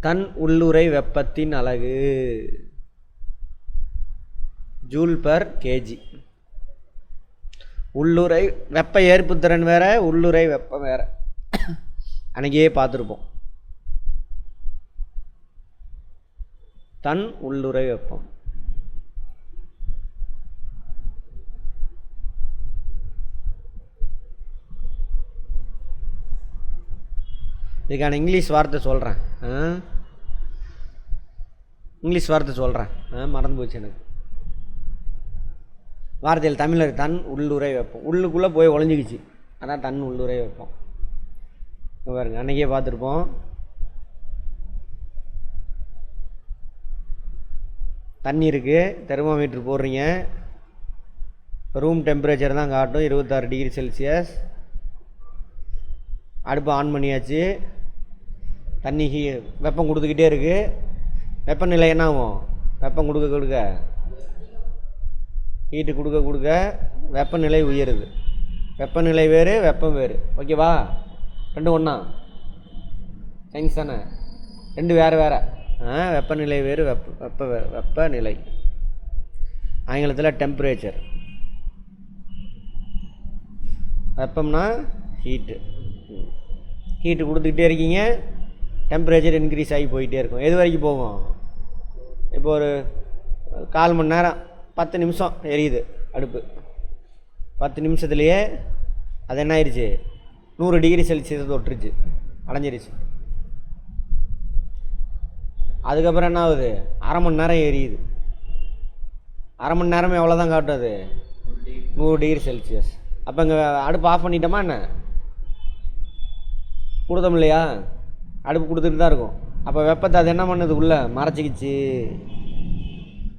தன் உள்ளுறை வெப்பத்தின் அலகு joule per KG. உள்ளுறை வெப்ப ஏற்புத்திறன் வேற, உள்ளுறை வெப்பம் வேற. அன்னைக்கே பார்த்துருப்போம். தன் உள்ளுறை வெப்பம். இதுக்கான இங்கிலீஷ் வார்த்தை சொல்கிறேன். இங்கிலீஷ் வார்த்தை சொல்கிறேன், மறந்து போச்சு எனக்கு. வார்த்தையில் தமிழர் தன் உள்ளுறை வெப்பம். உள்ளுக்குள்ளே போய் ஒளிஞ்சிக்கிச்சு, அதான் தன் உள்ளுறை வெப்பம். பாருங்க, அன்றைக்கே பார்த்துருப்போம். தண்ணீருக்கு தெர்மோமீட்டர் போடுறீங்க, ரூம் டெம்பரேச்சர் தான் காட்டும், 26 டிகிரி செல்சியஸ். அடுப்பை ஆன் பண்ணியாச்சு, தண்ணி வெப்பம் கொடுத்துக்கிட்டே இருக்குது. வெப்பநிலை என்ன ஆகும்? வெப்பம் கொடுக்க கொடுக்க, ஹீட்டு கொடுக்க கொடுக்க வெப்பநிலை உயருது. வெப்பநிலை வேறு, வெப்பம் வேறு. ஓகேவா? ரெண்டும் ஒன்றா? சயின்ஸ் தானே, ரெண்டு வேறு வேறு. வெப்பநிலை வேறு, வெப்பநிலை ஆங்கிலத்தில் டெம்பரேச்சர். வெப்பம்னா ஹீட்டு. ஹீட்டு கொடுத்துக்கிட்டே இருக்கீங்க, டெம்பரேச்சர் இன்க்ரீஸ் ஆகி போயிட்டே இருக்கும். எது வரைக்கும் போகும்? இப்போ ஒரு 1/4 மணி நேரம், 10 நிமிஷம் எரியுது அடுப்பு. 10 நிமிஷத்துலேயே அது என்ன ஆயிடுச்சு? 100 டிகிரி செல்சியஸ் தொட்டுருச்சு, அடைஞ்சிருச்சு. அதுக்கப்புறம் என்ன ஆகுது? 1/2 மணி நேரம் எரியுது. 1/2 மணி நேரமே எவ்வளோ தான் காட்டும்? அது 100 டிகிரி செல்சியஸ். அப்போ இங்கே அடுப்பு ஆஃப் பண்ணிட்டோமா என்ன? கொடுத்தோம் இல்லையா? அடுப்பு கொடுத்துட்டு தான் இருக்கும். அப்போ வெப்பத்தை அது என்ன பண்ணுது? உள்ளே மறைச்சிக்கிச்சு.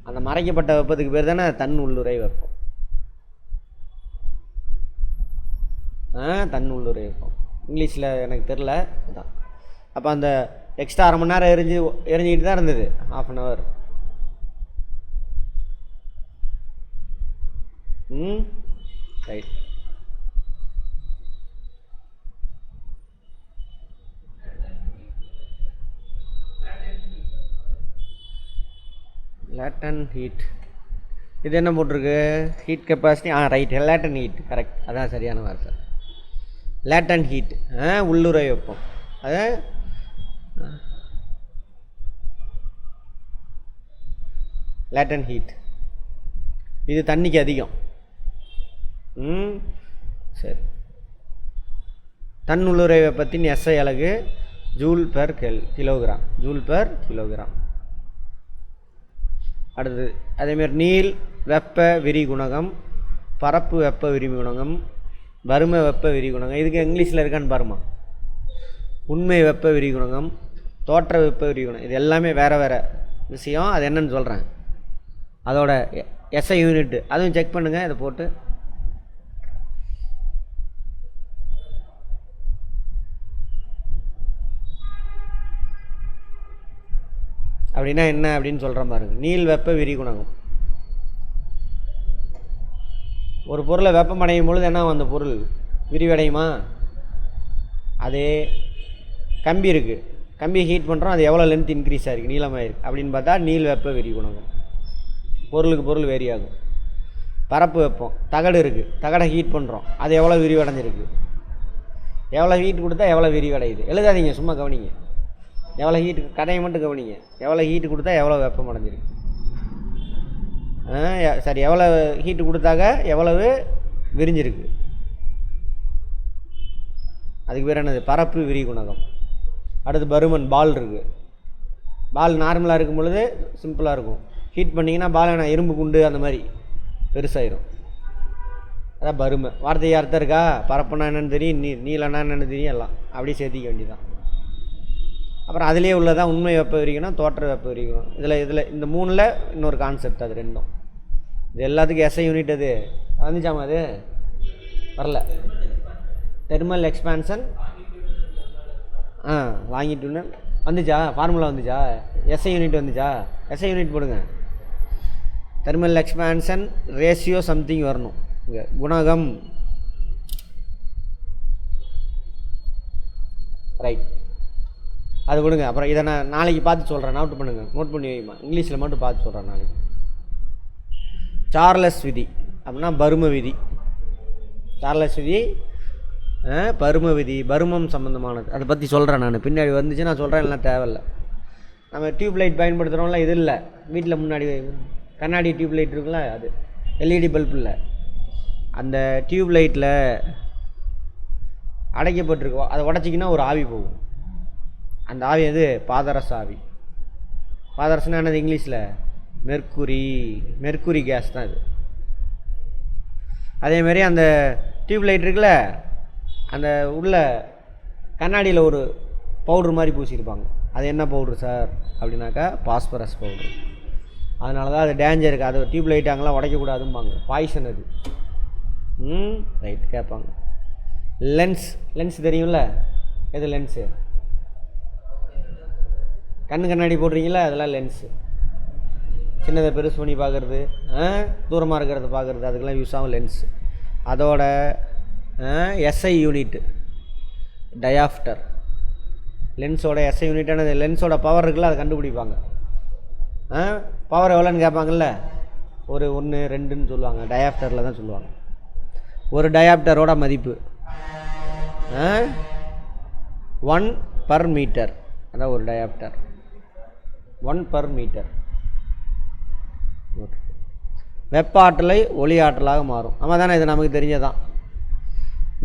அந்த மறைக்கப்பட்ட வெப்பத்துக்கு பேர் தானே தன் உள்ளுறை வெப்பம். தன் உள்ளுறை வெப்பம் இங்கிலீஷில் எனக்கு தெரில, அதான். அப்போ அந்த எக்ஸ்ட்ரா 1/2 மணி நேரம் எரிஞ்சிக்கிட்டு தான் இருந்தது, 1/2 அன் ஹவர். ரைட். லேட்டன் ஹீட். இது என்ன போட்டிருக்கு? Heat capacity. Right, லேட்டன் heat. Correct, அதான் சரியான வார்த்தை. லேட்டன் ஹீட், உள்ளுறை வெப்பம். அது லேட்டன் ஹீட். இது தண்ணிக்கு அதிகம். சரி. தன் உள்ளுறை வெப்பத்தின் எஸ்ஐ அலகு joule per kilogram. Joule per kilogram. அடுத்தது அதேமாரி நீள் வெப்ப விரி குணகம், பரப்பு வெப்ப விரி குணகம், வறுமை வெப்ப விரி குணகம். இதுக்கு இங்கிலீஷில் இருக்கான்னு பாருமா. உண்மை வெப்ப விரி குணகம், தோற்ற வெப்ப விரி குணகம். இது எல்லாமே வேறு வேறு விஷயம். அது என்னன்னு சொல்கிறேன். அதோட எஸ்ஐ யூனிட்டு அதுவும் செக் பண்ணுங்கள் இதை போட்டு. அப்படின்னா என்ன அப்படின்னு சொல்கிற பாருங்க. நீள் வெப்ப விரி குணகம். ஒரு பொருளை வெப்பமடையும் பொழுது என்ன, அந்த பொருள் விரிவடையுமா? அதே கம்பி இருக்குது, கம்பியை ஹீட் பண்ணுறோம், அது எவ்வளோ லென்த் இன்க்ரீஸ் ஆகிருக்கு, நீளமாக இருக்குது அப்படின்னு பார்த்தா நீள் வெப்ப விரி குணகம். பொருளுக்கு பொருள் வேரி ஆகும். பரப்பு வெப்பம். தகடு இருக்குது, தகடை ஹீட் பண்ணுறோம், அது எவ்வளோ விரிவடைஞ்சிருக்கு, எவ்வளோ ஹீட் கொடுத்தா எவ்வளோ விரிவடையுது. எழுதாதீங்க, சும்மா கவனிங்க. எவ்வளோ ஹீட்டு, கதையை மட்டும் கவனிங்க. எவ்வளோ ஹீட்டு கொடுத்தா எவ்வளோ வெப்பம் அடைஞ்சிருக்கு. சரி, எவ்வளோ ஹீட்டு கொடுத்தாக்க எவ்வளவு விரிஞ்சிருக்கு, அதுக்கு பேர் என்னது? பரப்பு விரி குணகம். அடுத்து பருமன். பால் இருக்குது, பால் நார்மலாக இருக்கும் பொழுது சிம்பிளாக இருக்கும். ஹீட் பண்ணிங்கன்னா பால் என்ன, இரும்பு குண்டு அந்த மாதிரி பெருசாயிரும். அதான் பருமை. வார்த்தைக்கு அர்த்தம் இருக்கா? பரப்புனா என்னென்னு தெரியும், நீளம்னா என்னென்னு தெரியும், எல்லாம் அப்படியே சேர்த்திக்க வேண்டியதான். அப்புறம் அதிலே உள்ளதான் உண்மை வெப்ப விரிக்கணும், தோற்ற வெப்ப விரிக்கணும். இதில் இந்த 3ல் இன்னொரு கான்செப்ட், அது ரெண்டும். இது எல்லாத்துக்கும் எஸ்ஐ யூனிட். அது வந்துச்சாமா? அது வரல. தெர்மல் எக்ஸ்பான்ஷன், லாங்கிட்யூட்னல் வந்துச்சா? ஃபார்முலா வந்துச்சா? எஸ்ஐ யூனிட் வந்துச்சா? எஸ்ஐ யூனிட் போடுங்க. தெர்மல் எக்ஸ்பான்ஷன் ரேஷியோ சம்திங் வரணும் இங்கே. குணகம். ரைட். அது கொடுங்க. அப்புறம் இதை நான் நாளைக்கு பார்த்து சொல்கிறேன், நோட் பண்ணுங்கள், நோட் பண்ணி வைமா, இங்கிலீஷில் மட்டும் பார்த்து சொல்கிறேன் நாளைக்கு. சார்லஸ் விதி அப்படின்னா பரும விதி. சார்லஸ் விதி பரும விதி, பருமம் சம்மந்தமானது. அதை பற்றி சொல்கிறேன் நான், பின்னாடி வந்துச்சு நான் சொல்கிறேன், எல்லாம் தேவையில்லை. நம்ம டியூப் லைட் பயன்படுத்துகிறோம்ல, இது இல்லை வீட்டில் முன்னாடி கண்ணாடி டியூப் லைட் இருக்குல்ல, அது எல்இடி பல்ப் இல்லை. அந்த டியூப் லைட்டில் அடைக்கப்பட்டிருக்கோம், அதை உடச்சிக்கின்னா ஒரு ஆவி போகும். அந்த ஆவி எது? பாதரச ஆவி. பாதரசனா என்னது இங்கிலீஷில்? மெர்க்குரி கேஸ் தான் இது. அதேமாரி அந்த டியூப் லைட் இருக்குல்ல, அந்த உள்ள கண்ணாடியில் ஒரு பவுட்ரு மாதிரி பூசியிருப்பாங்க. அது என்ன பவுட்ரு சார் அப்படின்னாக்கா பாஸ்பரஸ் பவுட்ரு. அதனால தான் அது டேஞ்சர் இருக்குது, அது டியூப் லைட் அங்கெல்லாம் உடைக்கக்கூடாதும்பாங்க, பாய்சன் அது. ரைட் கேட்பாங்க. லென்ஸ் தெரியும்ல, எது லென்ஸு? கண்ணாடி போடுறீங்களா, அதெல்லாம் லென்ஸு. சின்னதை பெருசு பண்ணி பார்க்குறது, தூரமாக இருக்கிறத பார்க்குறது, அதுக்கெல்லாம் யூஸ் ஆகும் லென்ஸ். அதோட எஸ்ஐ யூனிட் டயாப்டர். லென்ஸோட எஸ்ஐ யூனிட்டானது, லென்ஸோட பவர் இருக்குல்ல, அதை கண்டுபிடிப்பாங்க. பவர் எவ்வளோன்னு கேட்பாங்கல்ல, ஒரு 1, 2ன்னு சொல்லுவாங்க, டயாப்டரில் தான் சொல்லுவாங்க. ஒரு டயாப்டரோட மதிப்பு 1/மீட்டர். அதான் ஒரு டயாப்டர் 1/மீட்டர். வெப்ப ஆற்றலை ஒளி ஆற்றலாக மாறும். ஆமாம் தானே, இது நமக்கு தெரிஞ்சதான்.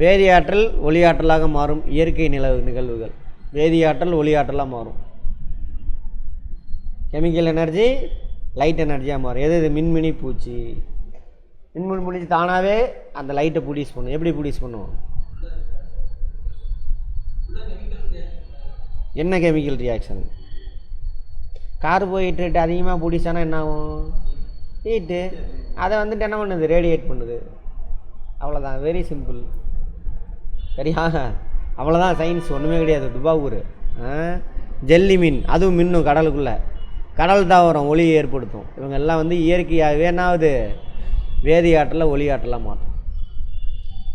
வேதியாற்றல் ஒளி ஆற்றலாக மாறும் இயற்கை நிகழ்வுகள். வேதியாற்றல் ஒளி ஆற்றலாக மாறும். கெமிக்கல் எனர்ஜி லைட் எனர்ஜியாக மாறும். எது? மின்மினி பூச்சி. மின்மினி பூச்சி தானாகவே அந்த லைட்டை ப்ரொடியூஸ் பண்ணும். எப்படி ப்ரொடியூஸ் பண்ணும்? என்ன கெமிக்கல் ரியாக்ஷன்? கார்போஹைட்ரேட் அதிகமாக ப்ரொடியூஸ் ஆனால் என்ன ஆகும்? ஹீட்டு. அதை வந்துட்டு என்ன பண்ணுது? ரேடியேட் பண்ணுது. அவ்வளோதான், வெரி சிம்பிள். சரியா? அவ்வளோதான் சயின்ஸ், ஒன்றுமே கிடையாது. துபாவூர் ஜெல்லி மீன், அதுவும் மின்னும் கடலுக்குள்ளே. கடல் தாவரம் ஒளி ஏற்படுத்தும். இவங்க எல்லாம் வந்து இயற்கையாகவே என்னாவது வேதி ஆற்றலை ஒளி ஆற்றலாக மாற்றும்.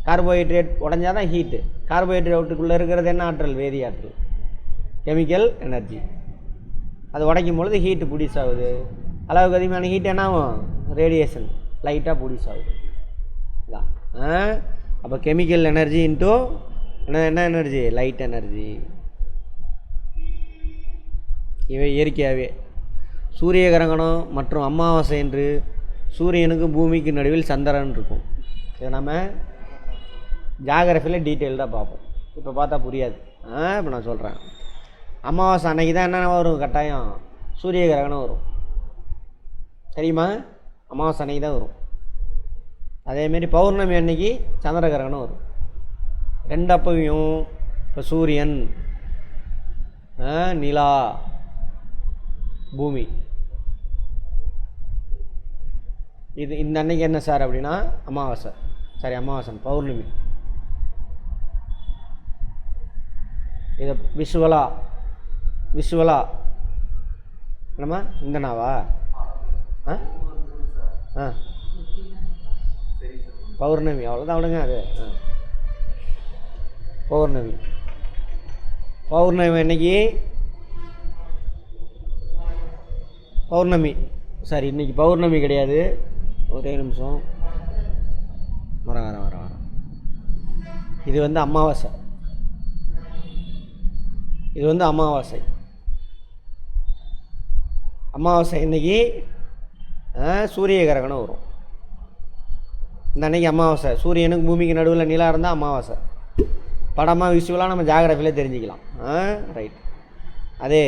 Carbohydrate உடஞ்சாதான் heat. கார்போஹைட்ரேட்டுக்குள்ளே இருக்கிறது என்ன ஆற்றல்? வேதி ஆற்றல், கெமிக்கல் எனர்ஜி. அது உடைக்கும் பொழுது ஹீட்டு ப்ரொடியூஸ் ஆகுது. அளவுக்கு அதிகமான ஹீட் என்ன ஆகும்? ரேடியேஷன் லைட்டாக ப்ரொடியூஸ் ஆகுது. இதான். அப்போ கெமிக்கல் எனர்ஜி இன்ட்டு என்ன எனர்ஜி? Light energy. இவை இயற்கையாகவே. சூரிய கிரகணம் மற்றும் அமாவாசை என்று சூரியனுக்கும் பூமிக்கு நடுவில் சந்திரன் இருக்கும். இதை நம்ம ஜாகிரஃபியில் டீட்டெயில்டாக பார்ப்போம். இப்போ பார்த்தா புரியாது. இப்போ நான் சொல்கிறேன். அமாவாசை அன்னைக்கு தான் என்னென்ன வரும்? கட்டாயம் சூரிய கிரகணம் வரும். தெரியுமா? அமாவாசை அன்னைக்கு தான் வரும். அதேமாரி பௌர்ணமி அன்னைக்கு சந்திர கிரகணம் வரும். ரெண்டப்பையும் இப்போ சூரியன், நிலா, பூமி, இது இந்த அன்னைக்கு என்ன சார் அப்படின்னா அமாவாசை. சரி, அமாவாசை பௌர்ணமி. இதை விஷுவலா என்னம்மா இந்த நாவா? பௌர்ணமி, அவ்வளோதான் விடுங்க. அது பௌர்ணமி அன்னைக்கு பௌர்ணமி. சரி, இன்னைக்கு பௌர்ணமி கிடையாது. ஒரே நிமிஷம், வரேன். இது வந்து அமாவாசை. அமாவாசை இன்னைக்கு சூரிய கிரகணம் வரும். இந்த அன்னைக்கு அமாவாசை. சூரியனுக்கு பூமிக்கு நடுவில் நிலா இருந்தால் அமாவாசை. படமாக விஷுவலாக நம்ம ஜாகிரஃபியில் தெரிஞ்சுக்கலாம். ரைட். அதே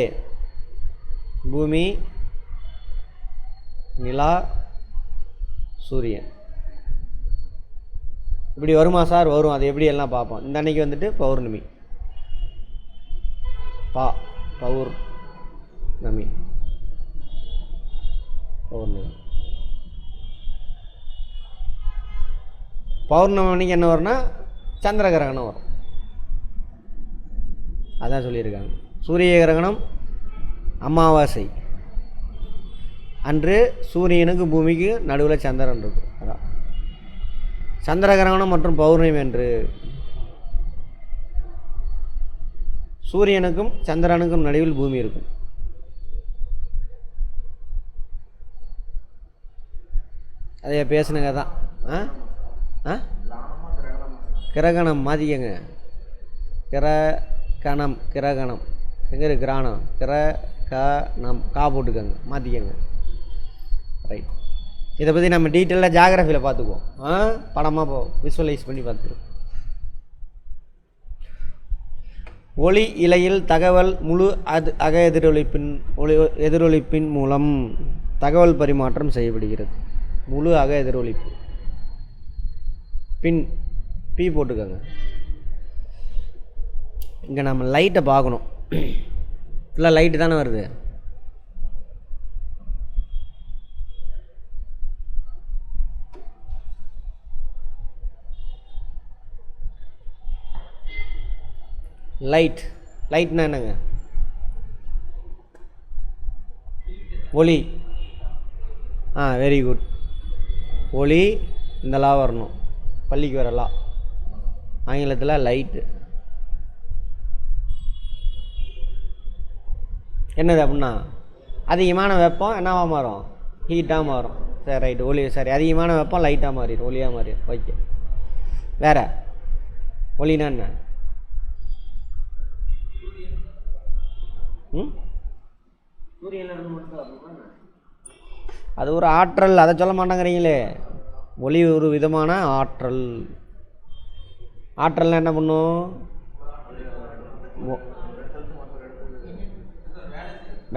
பூமி, நிலா, சூரியன் இப்படி வருமா சார்? வரும். அது எப்படி எல்லாம் பார்ப்போம். இந்த அன்னைக்கு வந்துட்டு பௌர்ணமி. பௌர்ணமி அன்னைக்கு என்ன வரும்னா சந்திர கிரகணம் வரும். அதான் சொல்லியிருக்காங்க. சூரிய கிரகணம் அமாவாசை அன்று சூரியனுக்கு பூமிக்கு நடுவில் சந்திரன் இருக்கும். அதான் சந்திர கிரகணம் மற்றும் பௌர்ணமி என்று சூரியனுக்கும் சந்திரனுக்கும் நடுவில் பூமி இருக்கும். அதே பேசுனங்க தான். கிரகணம் மாற்றிக்கங்க. கிரகணம் எங்கே இருக்கு? கிராணம். கிரகணம் கா போட்டுக்கோங்க, மாற்றிக்கங்க. ரைட். இதை பற்றி நம்ம டீட்டெயிலாக ஜியாகிரஃபியில் பார்த்துக்குவோம். படமாக விசுவலைஸ் பண்ணி பார்த்துக்குவோம். ஒளி இலையில் தகவல் முழு அக எதிரொலிப்பின் மூலம் தகவல் பரிமாற்றம் செய்யப்படுகிறது. முழு அக எதிரொலிப்பு. பின் பி போட்டுக்கோங்க. இங்கே நம்ம லைட்டை பார்க்கணும். ஃபுல்லாக லைட்டு தானே வருது. லைட்னா என்னங்க? ஒளி. Very good. ஒளி இந்த லா வரணும், பள்ளிக்கு வர லா. ஆங்கிலத்தில் லைட்டு என்னது அப்படின்னா, அதிகமான வெப்பம் என்னவா மாறும்? ஹீட்டாக மாறும். சரி ரைட்டு. ஒளி சரி, அதிகமான வெப்பம் லைட்டாக மாறிடும், ஒளியாக மாறிடும். ஓகே. வேறு ஒளினா என்ன? அது ஒரு ஆற்றல். அதை சொல்ல மாட்டேங்கிறீங்களே. ஒளி ஒரு விதமான ஆற்றல். ஆற்றல்னா என்ன பண்ணும்?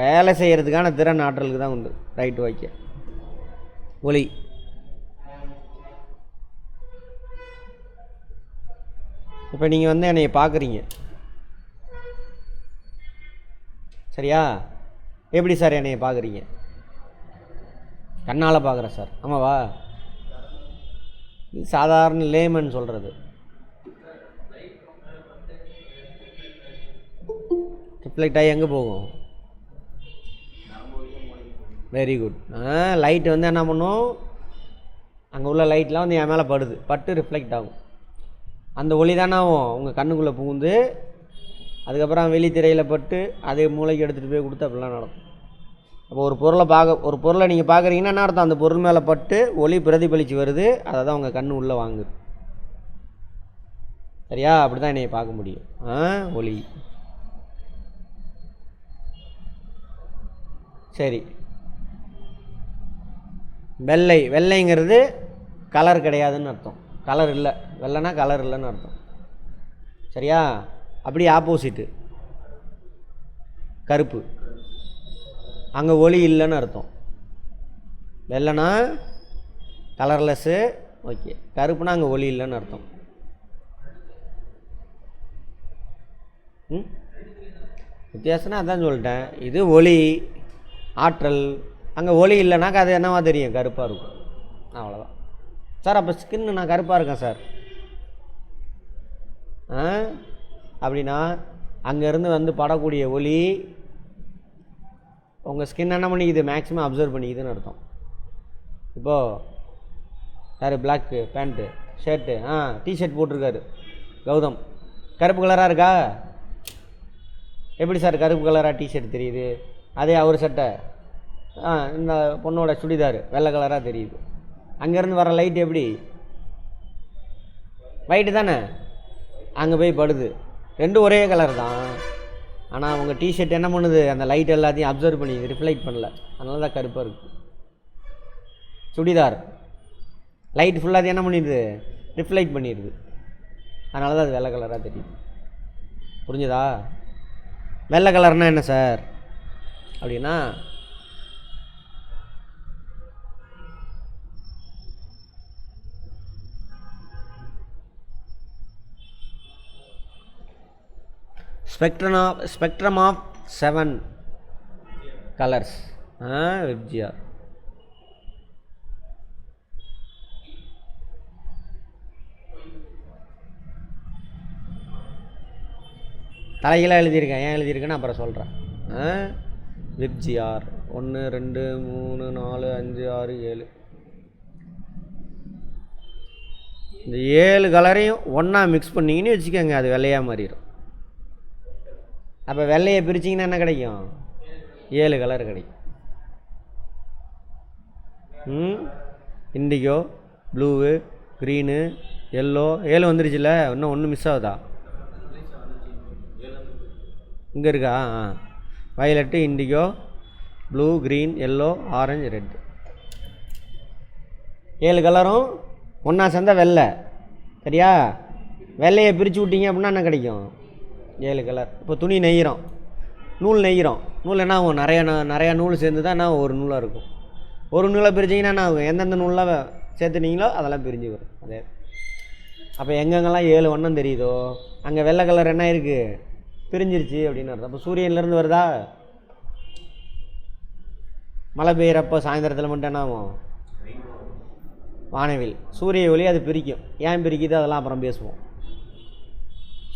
வேலை செய்கிறதுக்கான திறன் ஆற்றலுக்கு தான் உண்டு. ரைட்டு. ஓகே. ஒளி இப்போ நீங்கள் வந்து என்னை பார்க்குறீங்க, சரியா? எப்படி சார் என்னைய பார்க்குறீங்க? கண்ணால் பார்க்குறேன் சார். ஆமாவா? இது சாதாரண லேமன் சொல்கிறது. ரிஃப்ளெக்ட் ஆகி எங்கே போகும்? Very good. லைட்டு வந்து என்ன பண்ணும்? அங்கே உள்ள லைட்லாம் வந்து என் மேலே பட்டு ரிஃப்ளெக்ட் ஆகும். அந்த ஒளி தானே ஆகும் உங்கள் கண்ணுக்குள்ளே புகுந்து அதுக்கப்புறம் வெளித்திரையில் பட்டு அதே மூளைக்கு எடுத்துகிட்டு போய் கொடுத்து அப்படிலாம் நடக்கும். அப்போ ஒரு பொருளை நீங்கள் பார்க்குறீங்கன்னா என்ன அர்த்தம்? அந்த பொருள் மேலே பட்டு ஒளி பிரதிபலித்து வருது, அதை தான் உங்கள் கண்ணு உள்ளே வாங்குது. சரியா? அப்படி தான் என்னைய பார்க்க முடியும். ஒளி. சரி. வெள்ளைங்கிறது கலர் கிடையாதுன்னு அர்த்தம். கலர் இல்லை. வெள்ளைனா கலர் இல்லைன்னு அர்த்தம். சரியா? அப்படி ஆப்போசிட்டு கருப்பு. அங்கே ஒளி இல்லைன்னு அர்த்தம். வெள்ளைனா கலர்லெஸ்ஸு. ஓகே. கருப்புனா அங்கே ஒளி இல்லைன்னு அர்த்தம். வித்தியாசம்னா அதான் சொல்லிட்டேன். இது ஒளி ஆற்றல். அங்கே ஒளி இல்லைனாக்கா அது என்னவா தெரியும்? கருப்பாக இருக்கும். அவ்வளோதான் சார். அப்போ ஸ்கின்னு நான் கருப்பாக இருக்கேன் சார் அப்படின்னா அங்கேருந்து வந்து படக்கூடிய ஒளி உங்கள் ஸ்கின் என்ன பண்ணிக்குது? மேக்ஸிமம் அப்சர்வ் பண்ணிக்குதுன்னு அர்த்தம். இப்போது யார் பிளாக்கு பேண்ட்டு ஷர்ட்டு டிஷர்ட் போட்டிருக்காரு கௌதம், கருப்பு கலராக இருக்கா? எப்படி சார் கருப்பு கலராக டிஷர்ட் தெரியுது? அதே அவர் சட்டை இந்த பொண்ணோட சுடிதார் வெள்ளை கலராக தெரியுது. அங்கேருந்து வர லைட் எப்படி? ஒயிட்டு தானே. அங்கே போய் படுது. ரெண்டும் ஒரே கலர் தான். ஆனால் உங்கள் டிஷர்ட் என்ன பண்ணுது? அந்த லைட் எல்லாத்தையும் அப்சர்வ் பண்ணி ரிஃப்ளெக்ட் பண்ணல, அதனால தான் கருப்பாக இருக்குது. சுடிதார் லைட் ஃபுல்லாக என்ன பண்ணிடுது? ரிஃப்ளெக்ட் பண்ணிடுது, அதனால தான் அது வெள்ளை கலராக தெரியுது. புரிஞ்சுதா? வெள்ளை கலர்னால் என்ன சார் அப்படின்னா, spectrum of 7 colors. வெப்ஜிஆர். தலைகளாக எழுதியிருக்கேன். ஏன் எழுதியிருக்கேன்னு அப்புறம் சொல்கிறேன். வெப்ஜிஆர் 1 2 3 4 5 6 7. இந்த 7 கலரையும் ஒன்றா மிக்ஸ் பண்ணிங்கன்னு வச்சுக்கோங்க, அது வெள்ளையாக மாறிடும். அப்போ வெள்ளையை பிரிச்சிங்கன்னா என்ன கிடைக்கும்? 7 கலர் கிடைக்கும். Indigo, blue, green, yellow. 7 வந்துருச்சுல்ல, இன்னும் ஒன்று மிஸ் ஆகுதா? இங்கே இருக்கா? Violet, indigo, blue, green, yellow, orange, red. 7 கலரும் ஒன்றா சேர்ந்தால் வெள்ளை. சரியா? வெள்ளையை பிரித்து விட்டீங்க அப்படின்னா என்ன கிடைக்கும்? 7 கலர். இப்போ துணி நெய்கிறோம், நூல் நெய்கிறோம். நூல் என்ன ஆகும்? நிறையா நூல் சேர்ந்து தான் என்ன ஒரு நூலாக இருக்கும். ஒரு நூலை பிரிச்சிங்கன்னா என்ன ஆகும்? எந்தெந்த நூல்லாம் சேர்த்துனீங்களோ அதெல்லாம் பிரிஞ்சு வரும். அதே அப்போ எங்கெங்கெல்லாம் 7 வண்ணம் தெரியுதோ அங்கே வெள்ளை கலர் என்ன இருக்குது? பிரிஞ்சிருச்சு அப்படின்னு அர்த்தம். அப்போ சூரியன்லேருந்து வருதா? மழை பெய்கிறப்போ சாயந்தரத்தில் மட்டும் என்ன ஆகும்? வானவில், சூரிய ஒளி அது பிரிக்கும். ஏன் பிரிக்குது அதெல்லாம் அப்புறம் பேசுவோம்.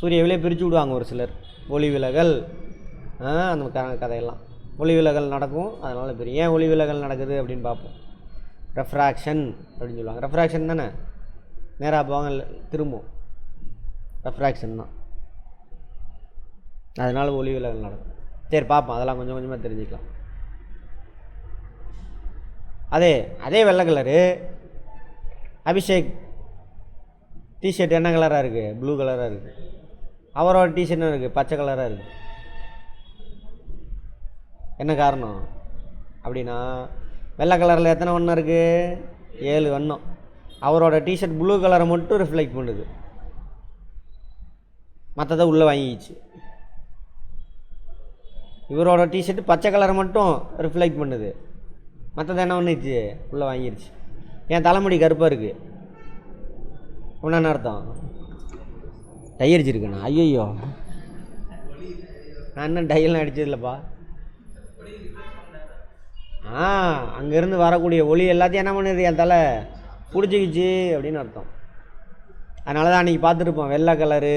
சூரிய ஒளியை பிரித்து விடுவாங்க ஒரு சிலர். ஒளி விலகல், அந்த கதையெல்லாம் ஒளி விலகல் நடக்கும். அதனால் பிரியும். ஏன் ஒளி விலகல் நடக்குது அப்படின்னு பார்ப்போம். ரெஃப்ராக்ஷன் அப்படின்னு சொல்லுவாங்க. ரெஃப்ராக்ஷன் தானே, நேராக போவாங்க திரும்பும். ரெஃப்ராக்ஷன் தான், அதனால் ஒளி விலகல் நடக்கும். சரி பார்ப்போம், அதெல்லாம் கொஞ்சம் கொஞ்சமாக தெரிஞ்சுக்கலாம். அதே வெள்ளை கலரு அபிஷேக் டிஷர்ட் என்ன கலராக இருக்குது? ப்ளூ கலராக இருக்குது. அவரோட டிஷர்ட் இருக்குது பச்சை கலராக இருக்குது. என்ன காரணம் அப்படின்னா வெள்ளை கலரில் எத்தனை வண்ணம் இருக்குது? 7 வண்ணம். அவரோட டிஷர்ட் ப்ளூ கலரை மட்டும் ரிஃப்ளெக்ட் பண்ணுது, மற்றதை உள்ளே வாங்கிச்சு. இவரோட டிஷர்ட் பச்சை கலரை மட்டும் ரிஃப்ளெக்ட் பண்ணுது, மற்றதை என்ன பண்ணிச்சு? உள்ளே வாங்கிருச்சு. என் தலைமுடி கருப்பாக இருக்குது ஒன்றான அர்த்தம் டை அடிச்சிருக்கேண்ணா. ஐயோ, நான் இன்னும் டையெல்லாம் அடிச்சதில்லப்பா. அங்கேருந்து வரக்கூடிய ஒளி எல்லாத்தையும் என்ன பண்ணுது? என் தலை பிடிச்சிக்கிச்சு அப்படின்னு அர்த்தம். அதனால தான் அன்றைக்கி பார்த்துருப்போம், வெள்ளை கலரு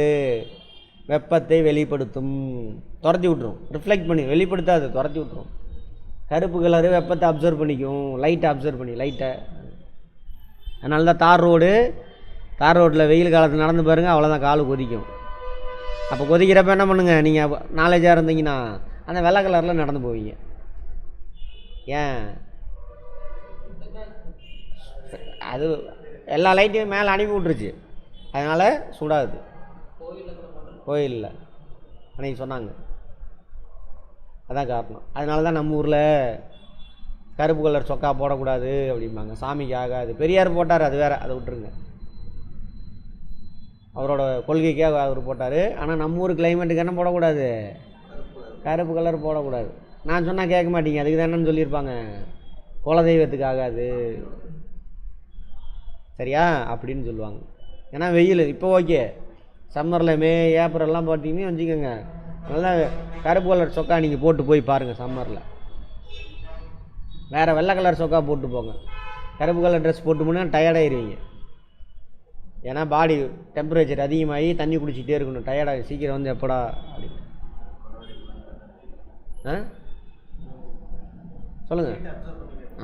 வெப்பத்தை வெளிப்படுத்தும், துரத்தி விட்ரும். ரிஃப்ளெக்ட் பண்ணி வெளிப்படுத்தாது, துரத்தி விட்ரும். கருப்பு கலரு வெப்பத்தை அப்சர்வ் பண்ணிக்கும், லைட்டை அப்சர்வ் பண்ணி லைட்டை. அதனால தான் தார் ரோட்டில் வெயில் காலத்தில் நடந்து பாருங்கள், அவ்வளோதான் காலு கொதிக்கும். அப்போ கொதிக்கிறப்ப என்ன பண்ணுங்கள்? நீங்கள் நாலேஜாக இருந்தீங்கன்னா அந்த வெள்ளை கலரில் நடந்து போவீங்க. ஏன்? அது எல்லா லைட்டையும் மேலே அனுப்பி விட்ருச்சு, அதனால் சூடாகுது. கோயிலில் அன்றைக்கி சொன்னாங்க, அதான் காரணம். அதனால தான் நம்ம ஊரில் கருப்பு கலர் சொக்கா போடக்கூடாது அப்படிம்பாங்க, சாமிக்கு ஆகாது. பெரியார் போட்டார், அது வேறு, அதை விட்டுருங்க. அவரோட கொள்கைக்காக அவர் போட்டார். ஆனால் நம்ம ஊர் கிளைமேட்டுக்கு என்ன போடக்கூடாது? கருப்பு கலர் போடக்கூடாது. நான் சொன்னால் கேட்க மாட்டீங்க, அதுக்கு தான் என்னன்னு சொல்லியிருப்பாங்க, குலதெய்வத்துக்கு ஆகாது, சரியா அப்படின்னு சொல்லுவாங்க. ஏன்னா வெயில் இப்போ ஓகே, சம்மரில் மே ஏப்ரல்லாம் பார்த்தீங்கன்னு வச்சுக்கோங்க, நல்லா கருப்பு கலர் சொக்கா நீங்கள் போட்டு போய் பாருங்கள். சம்மரில் வேறு வெள்ளை கலர் சொக்கா போட்டு போங்க. கருப்பு கலர் ட்ரெஸ் போட்டு போனால் டயர்டாகிடுவீங்க. ஏன்னா பாடி டெம்பரேச்சர் அதிகமாகி தண்ணி குடிச்சிக்கிட்டே இருக்கணும், டயர்டாகி சீக்கிரம் வந்து எப்படா அப்படின்னு. சொல்லுங்கள்.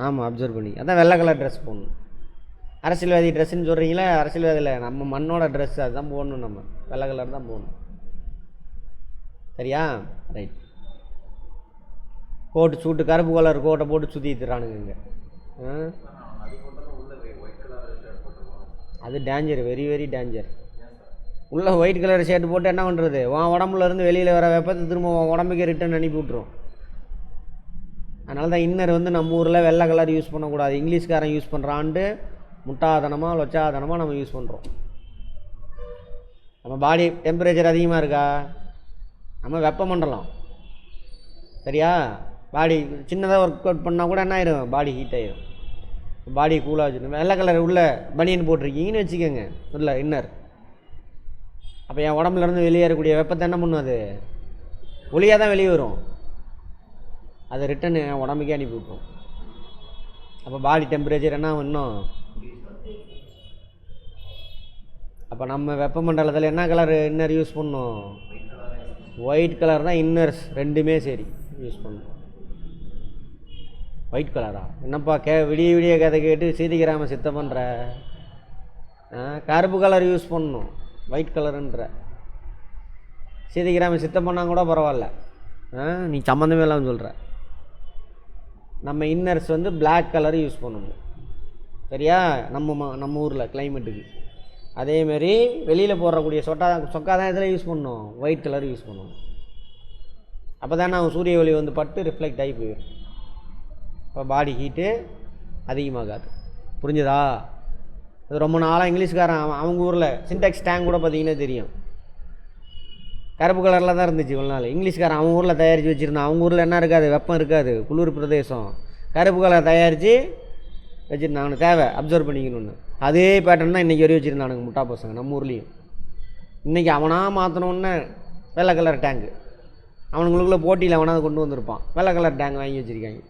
ஆமாம், அப்சர்வ் பண்ணி. அதான் வெள்ளை கலர் ட்ரெஸ் போடணும். அரசியல்வாதி ட்ரெஸ்ஸுன்னு சொல்கிறீங்களா? அரசியல்வாதியில் நம்ம மண்ணோட ட்ரெஸ் அதுதான் போடணும், நம்ம வெள்ளை கலர் தான் போடணும். சரியா? ரைட். கோட்டு சூட்டு கருப்பு கலர் கோட்டை போட்டு சுற்றிட்டுறானுங்க இங்கே. அது டேஞ்சர், வெரி வெரி டேஞ்சர். உள்ளே ஒயிட் கலர் ஷர்ட் போட்டு என்ன பண்ணுறது? உன் உடம்புலேருந்து வெளியில் வர வெப்பத்தை திரும்ப உன் உடம்புக்கே ரிட்டன் அனுப்பி விட்ரும். அதனால தான் இன்னர் வந்து நம்ம ஊரில் வெள்ளை கலர் யூஸ் பண்ணக்கூடாது. இங்கிலீஷ்காரன் யூஸ் பண்ணுறான்ட்டு முட்டாதனமாக லொச்சாதனமாக நம்ம யூஸ் பண்ணுறோம். நம்ம பாடி டெம்பரேச்சர் அதிகமாக இருக்கா? நம்ம வெப்பமண்டலம், சரியா? பாடி சின்னதாக ஒர்க் அவுட் பண்ணால் கூட என்ன ஆயிரும்? பாடி ஹீட் ஆயிரும். பாடி கூலாக வச்சுருக்கணும். வெள்ளை கலர் உள்ள பனியன் போட்டிருக்கீங்கன்னு வச்சுக்கோங்க, உள்ள இன்னர். அப்போ என் உடம்புலேருந்து வெளியேறக்கூடிய வெப்பத்தை என்ன பண்ணும்? அது ஒளியாக தான் வெளியே வரும், அதை ரிட்டன் என் உடம்புக்கே அனுப்பி விட்ரும். அப்போ பாடி டெம்பரேச்சர் என்ன இன்னும். அப்போ நம்ம வெப்பமண்டலத்தில் என்ன கலர் இன்னர் யூஸ் பண்ணணும்? ஒயிட் கலர் தான் இன்னர்ஸ் ரெண்டுமே சரி யூஸ் பண்ணணும். ஒயிட் கலரா? என்னப்பா விடிய விடிய கதை கேட்டு சீதிக்கிறாம சித்த பண்ணுற. கருப்பு கலர் யூஸ் பண்ணணும், ஒயிட் கலருன்ற. சீதைக்கிராம சித்தம் பண்ணால் கூட பரவாயில்ல. நீ சம்மந்தமே இல்லாமல் சொல்கிற. நம்ம இன்னர்ஸ் வந்து பிளாக் கலர் யூஸ் பண்ணணும். சரியா? நம்ம ஊரில் கிளைமேட்டுக்கு. அதேமாரி வெளியில் போடுறக்கூடிய சொக்கா தான் இதில் யூஸ் பண்ணணும், ஒயிட் கலர் யூஸ் பண்ணணும். அப்போ தான் நான் சூரிய ஒளி வந்து பட்டு ரிஃப்ளெக்ட் ஆகி போயிடும். இப்போ பாடி ஹீட்டு அதிகமாகாது. புரிஞ்சுதா? அது ரொம்ப நாளாக இங்கிலீஷ்காரன் அவங்க ஊரில் சின்டெக்ஸ் டேங்க் கூட பார்த்தீங்கன்னா தெரியும், கருப்பு கலரில் தான் இருந்துச்சு இவ்வளோ நாள். இங்கிலீஷ்காரன் அவன் ஊரில் தயாரித்து வச்சுருந்தான். அவங்க ஊரில் என்ன இருக்காது, வெப்பம் இருக்காது, குளிர் பிரதேசம். கருப்பு கலர் தயாரித்து வச்சுருந்தாங்க, தேவை அப்சர்வ் பண்ணிக்கணுன்னு. அதே பேட்டர்ன் தான் இன்றைக்கி வரையும் வச்சுருந்தானுங்க முட்டா பசங்க நம்ம ஊர்லேயும். இன்றைக்கி அவனாக மாற்றணுன்னு வெள்ளை கலர் டேங்கு அவனுங்களுக்குள்ளே போட்டியில் அவனாவது கொண்டு வந்திருப்பான். வெள்ளை கலர் டேங்க் வாங்கி வச்சுருக்காங்க.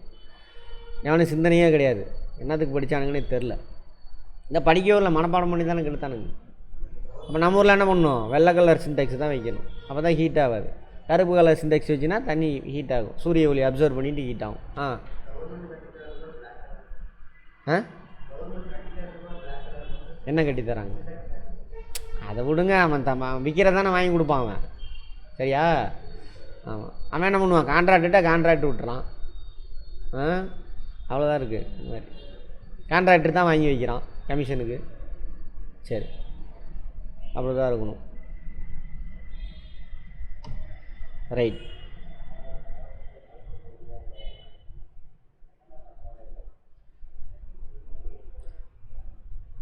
எவனுக்கு சிந்தனையே கிடையாது, என்னத்துக்கு படித்தானுங்கன்னே தெரில. இந்த படிக்கவே இல்லை, மனப்பாடம் பண்ணி தானே கெடுத்தானுங்க. அப்போ நம்ம ஊரில் என்ன பண்ணணும், வெள்ளை கலர் சின்டெக்ஸ் தான் வைக்கணும். அப்போ தான் ஹீட் ஆகாது. கருப்பு கலர் சின்டெக்ஸ் வச்சுன்னா தண்ணி ஹீட் ஆகும், சூரிய ஒளி அப்சர்வ் பண்ணிவிட்டு ஹீட் ஆகும். என்ன கட்டி தராங்க அதை விடுங்க. அவன் விற்கிறதானே வாங்கி கொடுப்பான் அவன். சரியா? ஆமாம். அவன் என்ன பண்ணுவான், கான்ட்ராக்டாக கான்ட்ராக்ட் விட்டுறான். அவ்வளோதான் இருக்குது. இந்த மாதிரி கான்ட்ராக்டர் தான் வாங்கி வைக்கிறான் கமிஷனுக்கு. சரி, அப்படி தான் இருக்கணும். ரைட்.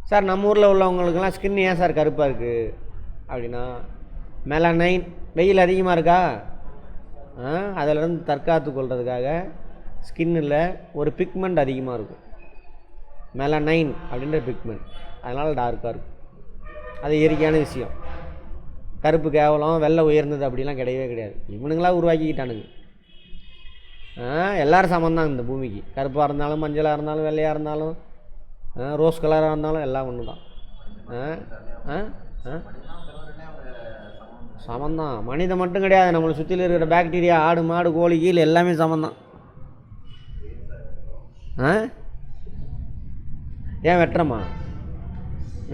சார் நம்ம ஊரில் உள்ளவங்களுக்கெல்லாம் ஸ்கின் ஏன் சார் கருப்பாக இருக்குது அப்படின்னா, மெலனைன் வெயில் அதிகமாக இருக்கா, அதிலேருந்து தற்காத்து கொள்றதுக்காக ஸ்கின்னில் ஒரு பிக்மெண்ட் அதிகமாக இருக்கும், மெலனைன் அப்படின்ற பிக்மெண்ட். அதனால் டார்க்காக இருக்கும். அது இயற்கையான விஷயம். கருப்பு கேவலம் வெள்ளை உயர்ந்தது அப்படிலாம் கிடையவே கிடையாது. இவனுங்களாக உருவாக்கிக்கிட்டானுங்க. எல்லோரும் சமந்தான் இந்த பூமிக்கு. கருப்பாக இருந்தாலும் மஞ்சளாக இருந்தாலும் வெள்ளையாக இருந்தாலும் ரோஸ் கலராக இருந்தாலும் எல்லாம் ஒன்று தான். சமந்தான். மனிதன் மட்டும் கிடையாது, நம்மளை சுற்றியில் இருக்கிற பாக்டீரியா, ஆடு மாடு கோழி கீழே எல்லாமே சமந்தான். ஏன் வெட்டுறமா?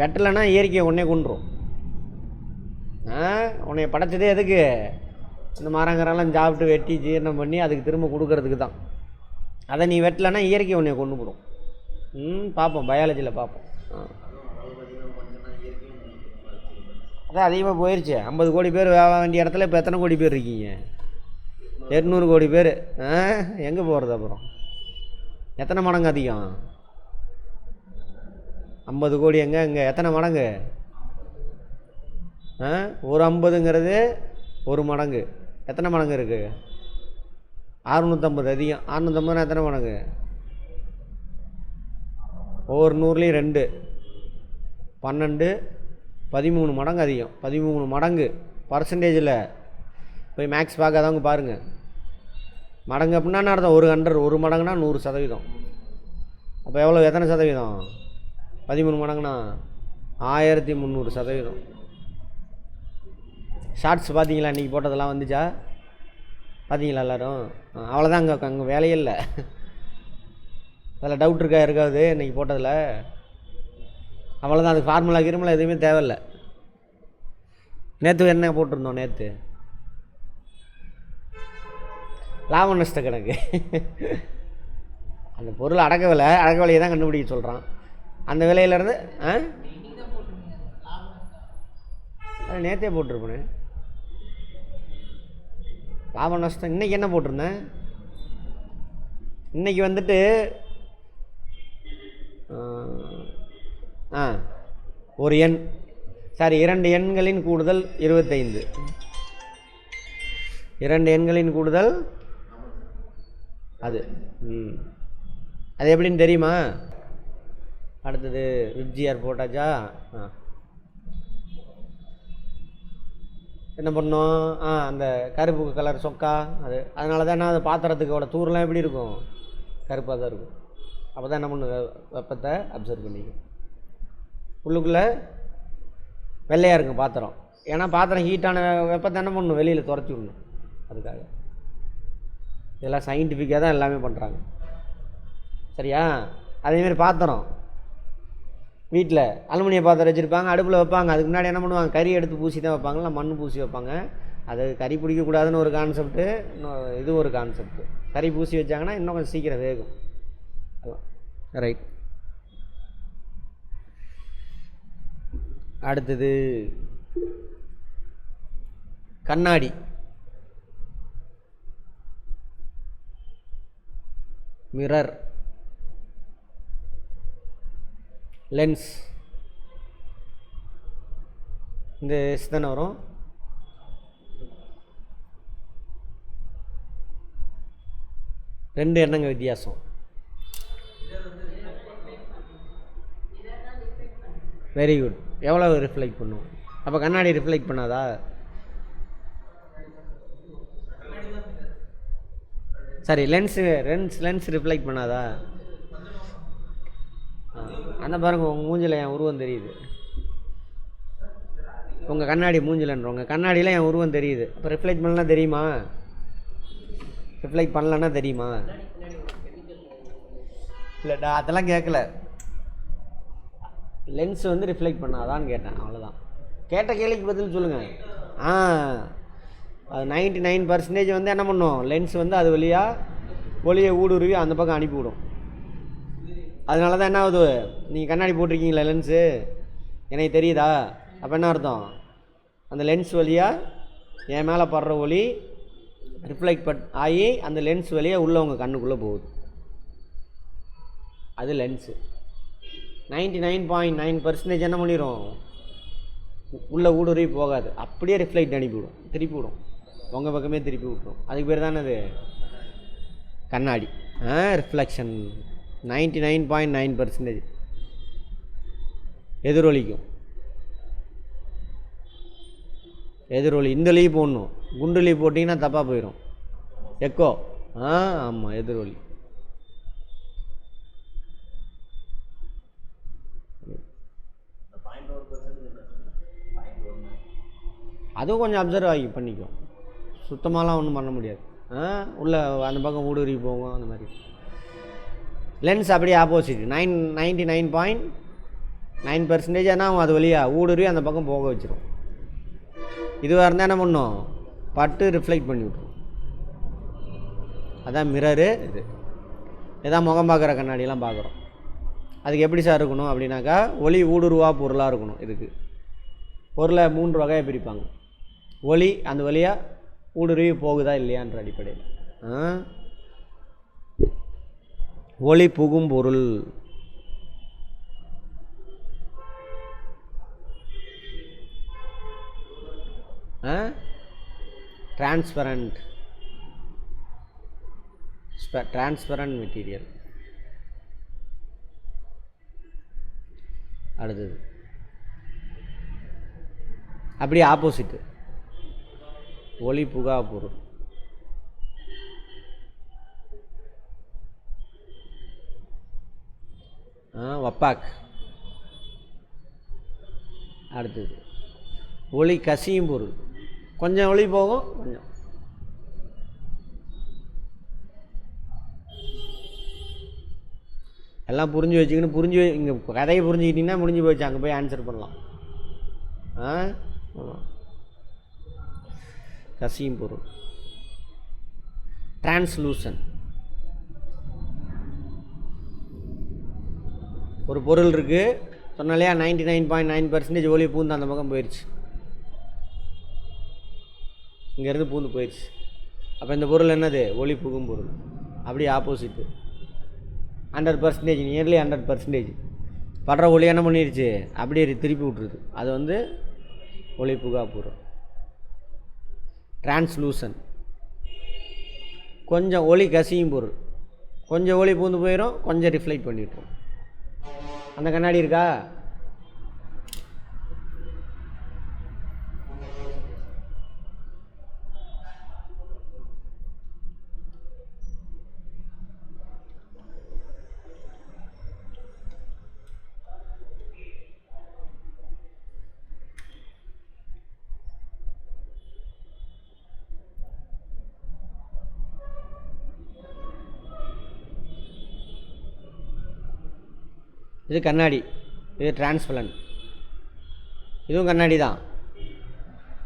வெட்டலைன்னா இயற்கையை உடனே கொண்டுரும். உன்னைய படைச்சதே எதுக்கு, இந்த மரங்கரெல்லாம் சாப்பிட்டு வெட்டி ஜீரணம் பண்ணி அதுக்கு திரும்ப கொடுக்கறதுக்கு தான். அதை நீ வெட்டலைன்னா இயற்கை உன்னைய கொண்டு போடும். பார்ப்போம், பயாலஜியில் பார்ப்போம். அதான் அதிகமாக போயிடுச்சு. 50 கோடி பேர் வேக வேண்டிய இடத்துல இப்போ எத்தனை கோடி பேர் இருக்கீங்க? 800 கோடி பேர். எங்கே போகிறது அப்புறம்? எத்தனை மடங்கு அதிகம்? 50 கோடி எங்கே இங்கே எத்தனை மடங்கு? ஒரு 50ங்கிறது ஒரு மடங்கு. எத்தனை மடங்கு இருக்குது? 650 அதிகம். 650 எத்தனை மடங்கு? ஒவ்வொரு 100லேயும் 2, 12, 13 மடங்கு அதிகம். 13 மடங்கு பர்சன்டேஜில் போய் மேக்ஸ் பார்க்காதவங்க பாருங்கள். மடங்கு அப்படின்னா அர்த்தம், ஒரு 100, ஒரு மடங்குனா 100%. அப்போ எவ்வளோ, எத்தனை சதவீதம்? 13 மடங்குனா 1300%. ஷார்ட்ஸ் பார்த்தீங்களா? இன்றைக்கி போட்டதெல்லாம் வந்துச்சா? பார்த்தீங்களா எல்லோரும்? அவ்வளோதான். அங்கே வேலையே இல்லை. அதில் டவுட் இருக்கா இருக்காது இன்றைக்கி போட்டதில்? அவ்வளோதான். அதுக்கு ஃபார்முலா கிருமலா எதுவுமே தேவையில்லை. நேற்று என்ன போட்டிருந்தோம்? நேற்று லாப நஷ்ட கணக்கு. அந்த பொருள் அடக்க விலையை தான் கண்டுபிடிக்க சொல்கிறான். அந்த விலையிலேருந்து நேற்றே போட்டிருப்பேன். லாப நஷ்டம் இன்றைக்கி என்ன போட்டிருந்தேன்? இன்றைக்கி வந்துட்டு ஒரு எண், சாரி 2 எண்களின் கூடுதல் 25. 2 எண்களின் கூடுதல் அது அது எப்படின்னு தெரியுமா? அடுத்தது விப்ஜிஆர் போட்டாச்சா? என்ன பண்ணோம்? அந்த கருப்பு கலர் சொக்கா அதனால தான் அது பாத்திரத்துக்கோட தூரெலாம் எப்படி இருக்கும்? கருப்பாக தான் இருக்கும். அப்போ தான் என்ன பண்ணும், வெப்பத்தை அப்சர்வ் பண்ணிக்கும். உள்ளுக்குள்ளே வெள்ளையாக இருக்கும் பாத்திரம். ஏன்னா பாத்திரம் ஹீட்டான வெப்பத்தை என்ன பண்ணணும், வெளியில் துரத்தி விடணும். அதுக்காக இதெல்லாம் சயின்டிஃபிக்காக தான் எல்லாமே பண்ணுறாங்க. சரியா? அதேமாரி பாத்திரம் வீட்டில் அலுமினிய பாத்திரம் வச்சுருப்பாங்க, அடுப்பில் வைப்பாங்க. அதுக்கு முன்னாடி என்ன பண்ணுவாங்க, கறி எடுத்து பூசி தான் வைப்பாங்க, இல்லை மண் பூசி வைப்பாங்க. அது கறி பிடிக்கக்கூடாதுன்னு ஒரு கான்செப்ட்டு, இன்னும் இது ஒரு கான்செப்ட்டு. கறி பூசி வச்சாங்கன்னா இன்னும் கொஞ்சம் சீக்கிரம் வேகும். ரைட். அடுத்தது கண்ணாடி. Mirror, lens. இந்த எஸ் தானே வரும். ரெண்டு என்னங்க வித்தியாசம்? Very good. எவ்வளோ ரிஃப்ளெக்ட் பண்ணும்? அப்போ கண்ணாடி ரிஃப்ளெக்ட் பண்ணாதா? சரி, லென்ஸ் ரிஃப்ளெக்ட் பண்ணாதா? அந்த பாருங்கள், உங்கள் மூஞ்சில் என் உருவம் தெரியுது. உங்கள் கண்ணாடி மூஞ்சிலன்றவங்க கண்ணாடியில் என் உருவம் தெரியுது. அப்போ ரிஃப்ளெக்ட் பண்ணலாம் தெரியுமா? ரிஃப்ளெக்ட் பண்ணலன்னா தெரியுமா? இல்லைடா, அதெல்லாம் கேட்கல. லென்ஸ் வந்து ரிஃப்ளெக்ட் பண்ணாதான்னு கேட்டேன், அவ்வளோதான். கேட்ட கேள்விக்கு பதில் சொல்லுங்கள். அது 99% வந்து என்ன பண்ணும், லென்ஸ் வந்து அது வழியாக ஒளியை ஊடுருவி அந்த பக்கம் அனுப்பிவிடும். அதனால தான் என்ன ஆகுது, நீங்கள் கண்ணாடி போட்டிருக்கீங்களா லென்ஸு, எனக்கு தெரியுதா? அப்போ என்ன அர்த்தம், அந்த லென்ஸ் வழியாக என் மேலே படுற ஒளி ரிஃப்ளெக்ட் ஆகி அந்த லென்ஸ் வழியாக உள்ளே உங்கள் கண்ணுக்குள்ளே போகுது. அது லென்ஸு. 99.9% என்ன பண்ணிடும், உள்ளே ஊடுருவி போகாது, அப்படியே ரிஃப்ளெக்ட் அனுப்பிவிடும், திருப்பி விடும், உங்கள் பக்கமே திருப்பி விட்டுரும். அதுக்கு பேர் தானே அது கண்ணாடி. ரிஃப்ளெக்ஷன் 99.9% எதிரொலிக்கும். எதிரொலி இந்த லீவ் போடணும், குண்டு லீவ் போட்டிங்கன்னா தப்பாக போயிடும். எக்கோ. ஆமாம், எதிரொலி. அதுவும் கொஞ்சம் அப்சர்வ் ஆகி பண்ணிக்கும், சுத்தமாலாம் ஒன்றும் பண்ண முடியாது. உள்ள அந்த பக்கம் ஊடுருவி போகும் அந்த மாதிரி. லென்ஸ் அப்படியே ஆப்போசிட். 99.9% ஆனால் அது வழியாக ஊடுருவி அந்த பக்கம் போக வச்சிடும். இதுவாக இருந்தால் என்ன பண்ணும், பட்டு ரிஃப்ளெக்ட் பண்ணி விட்ரும். அதான் மிரரு. இதான் முகம் பார்க்குற கண்ணாடியெல்லாம் பார்க்குறோம். அதுக்கு எப்படி சார் இருக்கணும் அப்படின்னாக்கா, ஒளி ஊடுருவா பொருளாக இருக்கணும். இதுக்கு பொருளை 3 வகையாக பிரிப்பாங்க. ஒளி அந்த வழியாக ஊடுருவி போகுதா இல்லையான்ற அடிப்படையில். ஒளி புகும் பொருள். Transparent material. அடுத்தது அப்படியே ஆப்போசிட்டு, ஒளி புகா பொருள். ஒப்பாக். அடுத்தது ஒளி கசியும் பொருள். கொஞ்சம் ஒளி போகும், கொஞ்சம். எல்லாம் புரிஞ்சு வச்சுக்கின்னு இங்கே கதையை புரிஞ்சுக்கிட்டிங்கன்னா முடிஞ்சு போச்சு, அங்கே போய் ஆன்சர் பண்ணலாம். கசியும் பொருள். டிரான்ஸ்லூசன். ஒரு பொருள் இருக்குது சொன்னாலையா, 99.9% ஒளி பூந்து அந்த பக்கம் போயிடுச்சு, இங்கேருந்து பூந்து போயிடுச்சு. அப்போ இந்த பொருள் என்னது, ஒளி புகும் பொருள். அப்படி ஆப்போசிட்டு 100%, நியர்லி 100% படுற ஒளி என்ன பண்ணிடுச்சு, அப்படியே திருப்பி விட்டுருது. அது வந்து ஒளி புகா பொருள். டிரான்ஸ்லூசன். கொஞ்சம் ஒளி கசியும் பொருள். கொஞ்சம் ஒளி பூந்து போயிடும், கொஞ்சம் ரிஃப்ளெக்ட் பண்ணிவிட்டுரும். அந்த கண்ணாடி இருக்கா? இது கண்ணாடி, இது டிரான்ஸ்பரண்ட். இதுவும் கண்ணாடி தான்.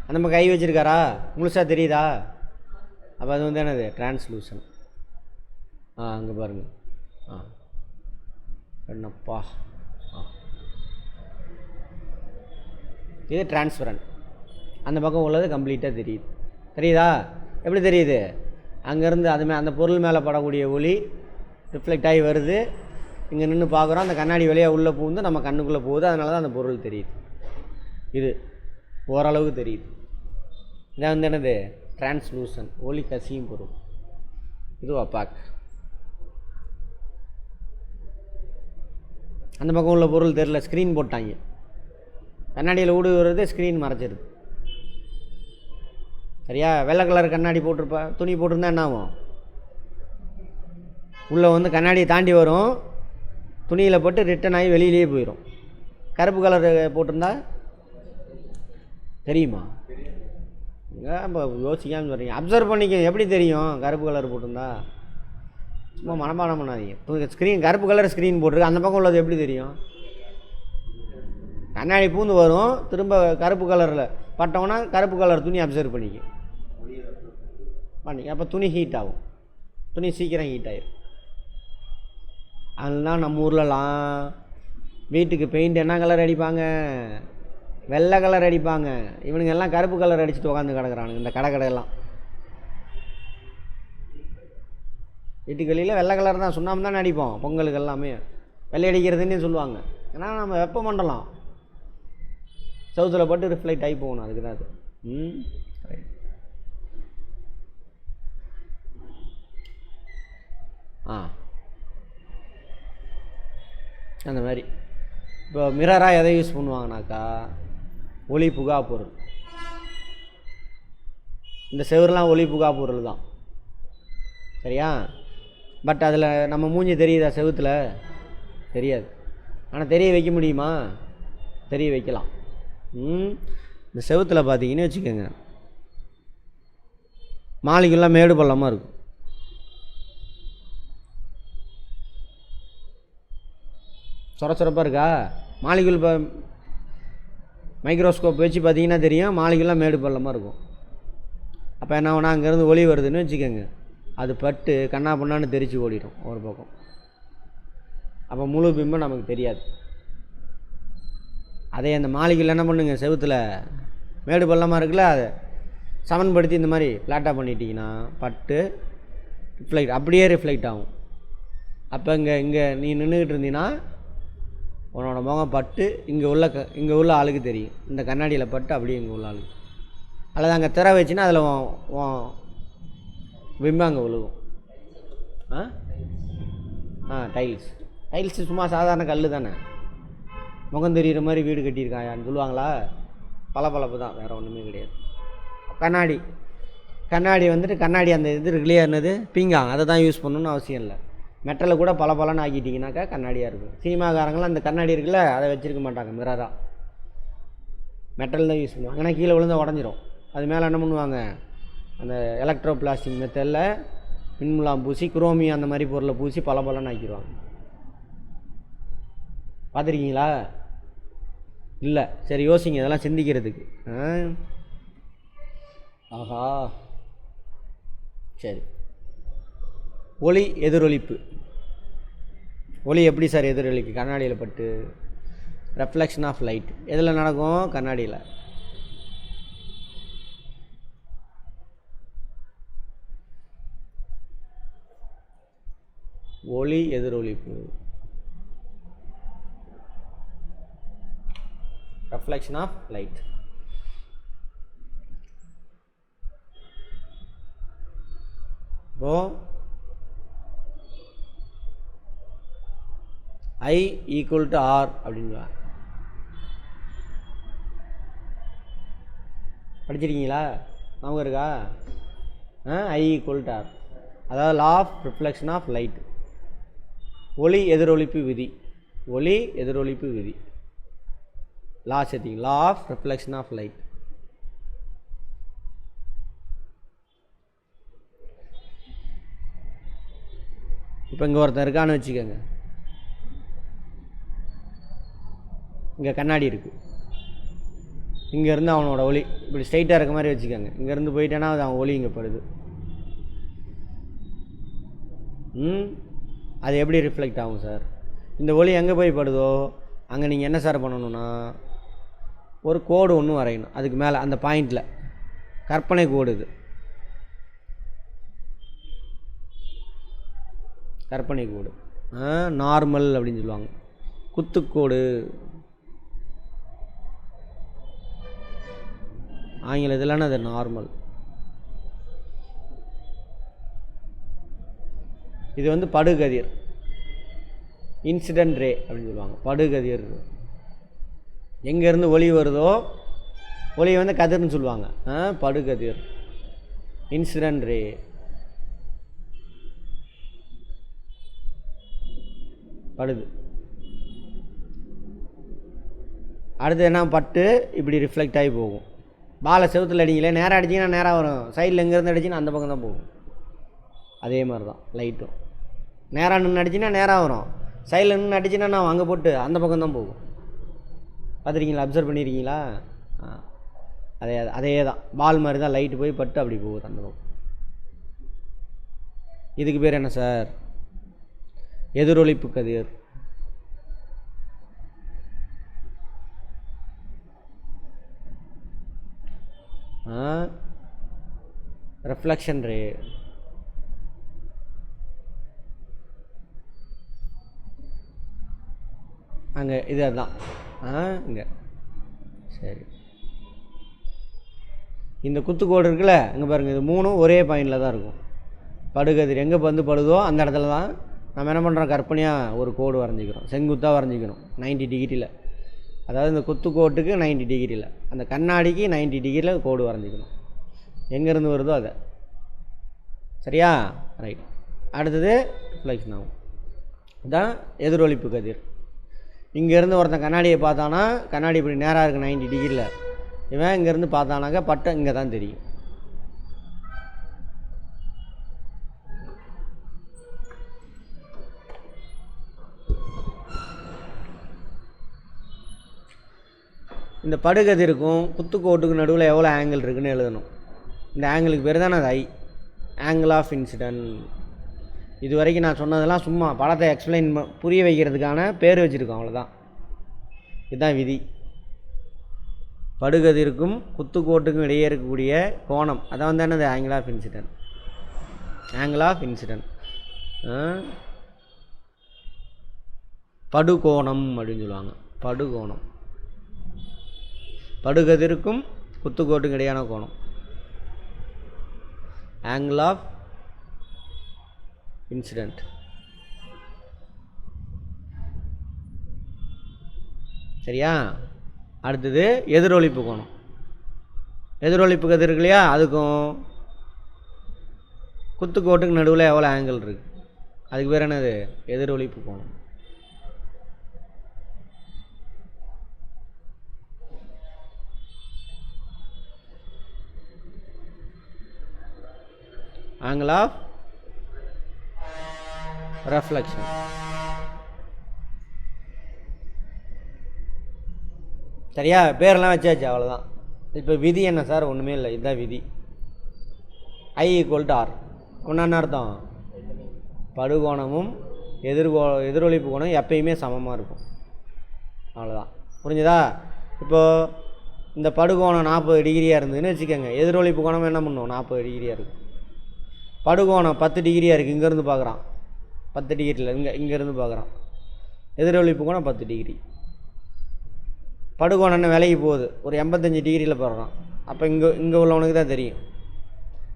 அந்த மாதிரி கை வச்சுருக்காரா, முழுசாக தெரியுதா? அப்போ அது வந்து என்னது? டிரான்ஸ்லூசன். அங்கே பாருங்கள். என்னப்பா, இது டிரான்ஸ்பரண்ட். அந்த பக்கம் உள்ளது கம்ப்ளீட்டாக தெரியுது. தெரியுதா? எப்படி தெரியுது? அங்கேருந்து அந்த பொருள் மேலே படக்கூடிய ஒளி ரிஃப்ளெக்ட் ஆகி வருது. இங்கே நின்று பார்க்குறோம், அந்த கண்ணாடி வழியாக உள்ளே பூந்து நம்ம கண்ணுக்குள்ளே போகுது. அதனால தான் அந்த பொருள் தெரியுது. இது ஓரளவுக்கு தெரியுது. இதான் வந்து என்னது? டிரான்ஸ்லூசன், ஒளி கசியும் பொருள். இது ஒபாக். அந்த பக்கம் உள்ள பொருள் தெரில, ஸ்க்ரீன் போட்டாங்க. கண்ணாடியில் ஊடு வருது, ஸ்க்ரீன் மறைச்சிருது. சரியா? வெள்ளை கலர் கண்ணாடி போட்டிருப்பா, துணி போட்டிருந்தா என்ன ஆகும்? உள்ளே வந்து கண்ணாடியை தாண்டி வரும், துணியில் போட்டு ரிட்டன் ஆகி வெளியிலேயே போயிடும். கருப்பு கலர் போட்டிருந்தா தெரியுமா? இப்போ யோசிக்காமல் சொல்கிறீங்க. அப்சர்வ் பண்ணிக்க. எப்படி தெரியும் கருப்பு கலர் போட்டிருந்தா? சும்மா மனப்பாடம் பண்ணாதீங்க. இப்போ ஸ்க்ரீன் கருப்பு கலர் ஸ்க்ரீன் போட்டிருக்கு, அந்த பக்கம் உள்ளது எப்படி தெரியும்? கண்ணாடி பூந்து வரும், திரும்ப கருப்பு கலரில் பட்டோன்னா கருப்பு கலர் துணி அப்சர்வ் பண்ணிக்க. அப்போ துணி ஹீட் ஆகும், துணி சீக்கிரம் ஹீட் ஆகிடும். அதெல்லாம் நம்ம ஊர்லலாம் வீட்டுக்கு பெயிண்ட் என்ன கலர் அடிப்பாங்க? வெள்ளை கலர் அடிப்பாங்க. இவனுங்க எல்லாம் கருப்பு கலர் அடிச்சுட்டு உட்காந்து கிடக்குறானுங்க இந்த கடையெல்லாம். வீட்டுக்கு வெளியில் வெள்ளை கலர் தான், சுண்ணாம்பு தானே அடிப்போம் பொங்கலுக்கு எல்லாமே. வெள்ளை அடிக்கிறதுன்னு சொல்லுவாங்க. ஏன்னா நம்ம வெப்பமண்டலம், சவுத்தில் போட்டு ரிஃப்ளெக்ட் ஆகி போகணும். அதுக்கு தான் அது. அந்த மாதிரி இப்போ மிரராக எதை யூஸ் பண்ணுவாங்கனாக்கா, ஒளி புகா பொருள். இந்த செவரெலாம் ஒளி புகா பொருள் தான். சரியா? பட் அதில் நம்ம மூஞ்சி தெரியுதா? செவுத்தில் தெரியாது. ஆனால் தெரிய வைக்க முடியுமா? தெரிய வைக்கலாம். இந்த செவுத்தில் பார்த்தீங்கன்னு வச்சுக்கோங்க, மாளிகைலாம் மேடு பள்ளமாக இருக்கும். சொரச்சொரப்பாக இருக்கா? மாளிகைள் இப்போ மைக்ரோஸ்கோப் வச்சு பார்த்தீங்கன்னா தெரியும், மாளிகைலாம் மேடு பள்ளமாக இருக்கும். அப்போ என்ன ஆகுனா, அங்கேருந்து ஒளி வருதுன்னு வச்சுக்கோங்க, அது பட்டு கண்ணா பண்ணான்னு தெரிச்சு ஓடிடும் ஒரு பக்கம். அப்போ முழு பிம்பம் நமக்கு தெரியாது. அதே அந்த மாளிகையில் என்ன பண்ணுங்க, செவுத்தில் மேடு பள்ளமாக இருக்குல்ல, அதை சமன்படுத்தி இந்த மாதிரி ஃப்ளாட்டாக பண்ணிட்டீங்கன்னா பட்டு ரிஃப்ளெக்ட், அப்படியே ரிஃப்ளெக்ட் ஆகும். அப்போ இங்கே நீ நின்றுக்கிட்டு இருந்தீங்கன்னா உன்னோட முகம் பட்டு இங்கே உள்ள ஆளுக்கு தெரியும். இந்த கண்ணாடியில் பட்டு அப்படியே இங்கே உள்ள ஆளுக்கு. அல்லது அங்கே திரை வச்சுன்னா அதில் பிம்பம் அங்கே விழுகும். டைல்ஸ் சும்மா சாதாரண கல் தானே, முகம் தெரிகிற மாதிரி வீடு கட்டியிருக்காயான்னு சொல்லுவாங்களா? பளபளப்பு தான், வேறு ஒன்றுமே கிடையாது. கண்ணாடி வந்துட்டு கண்ணாடி அந்த இது இருக்குல்லையா, என்னது பீங்கான், அதை தான் யூஸ் பண்ணணுன்னு அவசியம் இல்லை. மெட்டலை கூட பளபளன்னு ஆக்கிட்டிங்கனாக்கா கண்ணாடியாக இருக்கும். சினிமாக்காரங்களாம் அந்த கண்ணாடி இருக்குல்ல, அதை வச்சுருக்க மாட்டாங்க, மிரராக மெட்டல் தான் யூஸ் பண்ணுவாங்க. ஏன்னா கீழே விழுந்தால் உடஞ்சிரும். அது மேலே என்ன பண்ணுவாங்க, அந்த எலக்ட்ரோ பிளாஸ்டிக் மெத்தடில் மின்முலாம் பூசி, குரோமி அந்த மாதிரி பொருளை பூசி பளபளன்னு ஆக்கிடுவாங்க. பார்த்துருக்கீங்களா? இல்லை. சரி யோசிங்க, இதெல்லாம் சிந்திக்கிறதுக்கு. ஆஹா, சரி. ஒளி எதிரொலிப்பு. ஒளி எப்படி சார் எதிரொலிக்கு? கண்ணாடியில் பட்டு ரெஃப்ளெக்ஷன் ஆஃப் லைட் எதில் நடக்கும்? கண்ணாடியில். ஒளி எதிரொலிப்பு, ரெஃப்ளெக்ஷன் ஆஃப் லைட். இப்போ I ஈக்குவல் டு ஆர் அப்படின்வா. படிச்சிருக்கீங்களா? அவங்க இருக்கா? I ஈக்குவல் டு ஆர், அதாவது law of reflection of light, ஒளி எதிரொலிப்பு விதி. ஒளி எதிரொலிப்பு விதி லா சேர்த்திங்க, law of reflection of light. இப்போ இங்கே ஒருத்தன் இருக்கான்னு வச்சுக்கோங்க, இங்கே கண்ணாடி இருக்குது, இங்கேருந்து அவனோட ஒளி இப்படி ஸ்ட்ரைட்டாக இருக்க மாதிரி வச்சுக்கோங்க. இங்கேருந்து போயிட்டேன்னா அது அவன் ஒளி இங்கே படுது. அது எப்படி ரிஃப்ளெக்ட் ஆகும் சார்? இந்த ஒளி எங்கே போய் படுதோ அங்கே நீங்கள் என்ன சார் பண்ணணுன்னா ஒரு கோடு ஒன்று வரையணும். அதுக்கு மேலே அந்த பாயிண்டில் கற்பனை கோடு, இது கற்பனை கோடு, நார்மல் அப்படின்னு சொல்லுவாங்க. குத்துக்கோடு ஆங்கிலத்தில்னா அது நார்மல். இது வந்து படுகதிர், இன்சிடென்ட் ரே அப்படின்னு சொல்லுவாங்க. படுகதிர் எங்கேருந்து ஒளி வருதோ ஒளி வந்து கதிர்னு சொல்லுவாங்க. படுகதிர், இன்சிடென்ட் ரே. படுது. அடுத்து என்ன, பட்டு இப்படி ரிஃப்ளெக்ட் ஆகி போகும். பாலை செவுத்தில் அடிங்களே, நேராக அடிச்சிங்கன்னா நேராக வரும். சைடில் எங்கேருந்து அடிச்சிங்கன்னா அந்த பக்கம் தான் போகும். அதே மாதிரி தான் லைட்டும். நேராக நின்று அடிச்சின்னா நேராக வரும். சைடில் நின்று அடிச்சின்னா நான் அங்கே போட்டு அந்த பக்கம் தான் போகும். பார்த்துருக்கீங்களா? அப்சர்வ் பண்ணியிருக்கீங்களா? அதே தான். பால் மாதிரி தான் லைட்டு போய் பட்டு அப்படி போகுது அந்த பக்கம். இதுக்கு பேர் என்ன சார்? எதிரொலிப்பு கதிர். ரெஃப்ளெக்ஷன் ரே. அங்கே இது அதுதான். இங்கே சரி, இந்த குத்துக்கோடு இருக்குல்ல, இங்கே பாருங்கள், இது மூணும் ஒரே பாயிண்டில் தான் இருக்கும். படுகதிர் எங்கே வந்து படுதோ அந்த இடத்துல தான் நம்ம என்ன பண்ணுறோம், கற்பனையாக ஒரு கோடு வரைஞ்சிக்கிறோம். செங்குத்தாக வரைஞ்சிக்கணும் 90 டிகிரியில். அதாவது இந்த குத்துக்கோட்டுக்கு 90 டிகிரியில், அந்த கண்ணாடிக்கு 90 டிகிரியில் கோடு வரைஞ்சிக்கணும். எங்கேருந்து வருதோ அதை. சரியா? ரைட். அடுத்தது ரிஃப்ளெக்ஷன் ஆகும். இதுதான் எதிரொலிப்பு கதிர். இங்கேருந்து ஒருத்தன் கண்ணாடியை பார்த்தானா, கண்ணாடி இப்படி நேராக இருக்குது 90 டிகிரியில். இவன் இங்கேருந்து பார்த்தானாக்கா பட்டை இங்கே தான் தெரியும். இந்த படுகதிருக்கும் குத்துக்கோட்டுக்கு நடுவில் எவ்வளோ ஆங்கிள் இருக்குதுன்னு எழுதணும். இந்த ஆங்கிளுக்கு பேர் தான் அது ஆங்கிள் ஆஃப் இன்சிடென்ட். இது வரைக்கும் நான் சொன்னதெல்லாம் சும்மா படத்தை எக்ஸ்பிளைன் புரிய வைக்கிறதுக்கான பேர் வச்சுருக்கோம், அவ்வளோதான். இதுதான் விதி. படுகதிருக்கும் குத்துக்கோட்டுக்கும் இடையே இருக்கக்கூடிய கோணம் அதான் வந்து என்னது, angle of incident. Angle of incident படுகோணம் அப்படின்னு சொல்லுவாங்க. படுகோணம், படுகதிருக்கும் குத்துக்கோட்டுக்கும் இடையான கோணம், ஆங்கிள் ஆஃப் இன்சிடென்ட். சரியா? அடுத்தது எதிரொலிப்பு கோணம். எதிரொலிப்பு கதிர் இருக்கு இல்லையா, அதுக்கும் குத்துக்கோட்டுக்கு நடுவில் எவ்வளோ ஆங்கிள் இருக்குது, அதுக்கு பேர் என்னது, எதிரொலிப்பு கோணம். Angle of reflection. சரியா? பேரெல்லாம் வச்சாச்சு, அவ்வளோதான். இப்போ விதி என்ன சார்? ஒன்றுமே இல்லை, இதுதான் விதி. I = R. ஒன்றான அர்த்தம், படுகோணமும் எதிரொலிப்பு கோணம் எப்பயுமே சமமாக இருக்கும். அவ்வளோதான். புரிஞ்சுதா? இப்போது இந்த படுகோணம் 40 டிகிரியாக இருந்ததுன்னு வச்சுக்கோங்க, எதிரொலிப்பு கோணம் என்ன பண்ணும், 40 டிகிரியாக இருக்கும். படுகோணம் 10 டிகிரியாக இருக்குது, இங்கேருந்து பார்க்குறான் 10 டிகிரியில், இங்கேருந்து பார்க்குறான். எதிரொலிப்பு கோணம் 10 டிகிரி. படுகோணம் என்ன விலகி போகுது, ஒரு 85 டிகிரியில் போடுறான். அப்போ இங்கே உள்ளவனுக்கு தான் தெரியும்.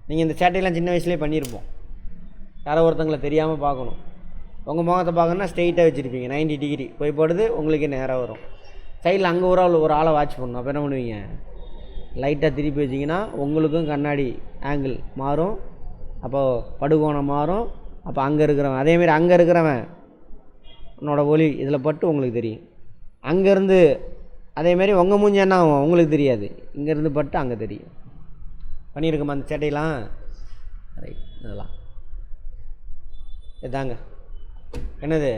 நீங்கள் இந்த சேட்டையெல்லாம் சின்ன வயசுலேயே பண்ணியிருப்போம். யாரோ ஒருத்தங்களை தெரியாமல் பார்க்கணும். உங்கள் முகத்தை பார்க்கணுன்னா ஸ்ட்ரெயிட்டாக வச்சுருப்பீங்க, 90 டிகிரி போய் போடுது, உங்களுக்கே நேராக வரும். சைடில் அங்கே ஒரு ஆளை வாட்ச் பண்ணணும். அப்போ என்ன பண்ணுவீங்க, லைட்டாக திருப்பி வச்சிங்கன்னா உங்களுக்கும் கண்ணாடி ஆங்கிள் மாறும், அப்போது படுகோணம் மாறும். அப்போ அங்கே இருக்கிறவன், அதேமாரி அங்கே இருக்கிறவன் உன்னோட ஒளி இதில் பட்டு உங்களுக்கு தெரியும். அங்கேருந்து அதேமாரி உங்கள் மூஞ்சி என்ன ஆகும் உங்களுக்கு தெரியாது, இங்கேருந்து பட்டு அங்கே தெரியும். பண்ணியிருக்கோமா அந்த சேட்டையெல்லாம்? ரைட். இதெல்லாம் இதாங்க என்னது,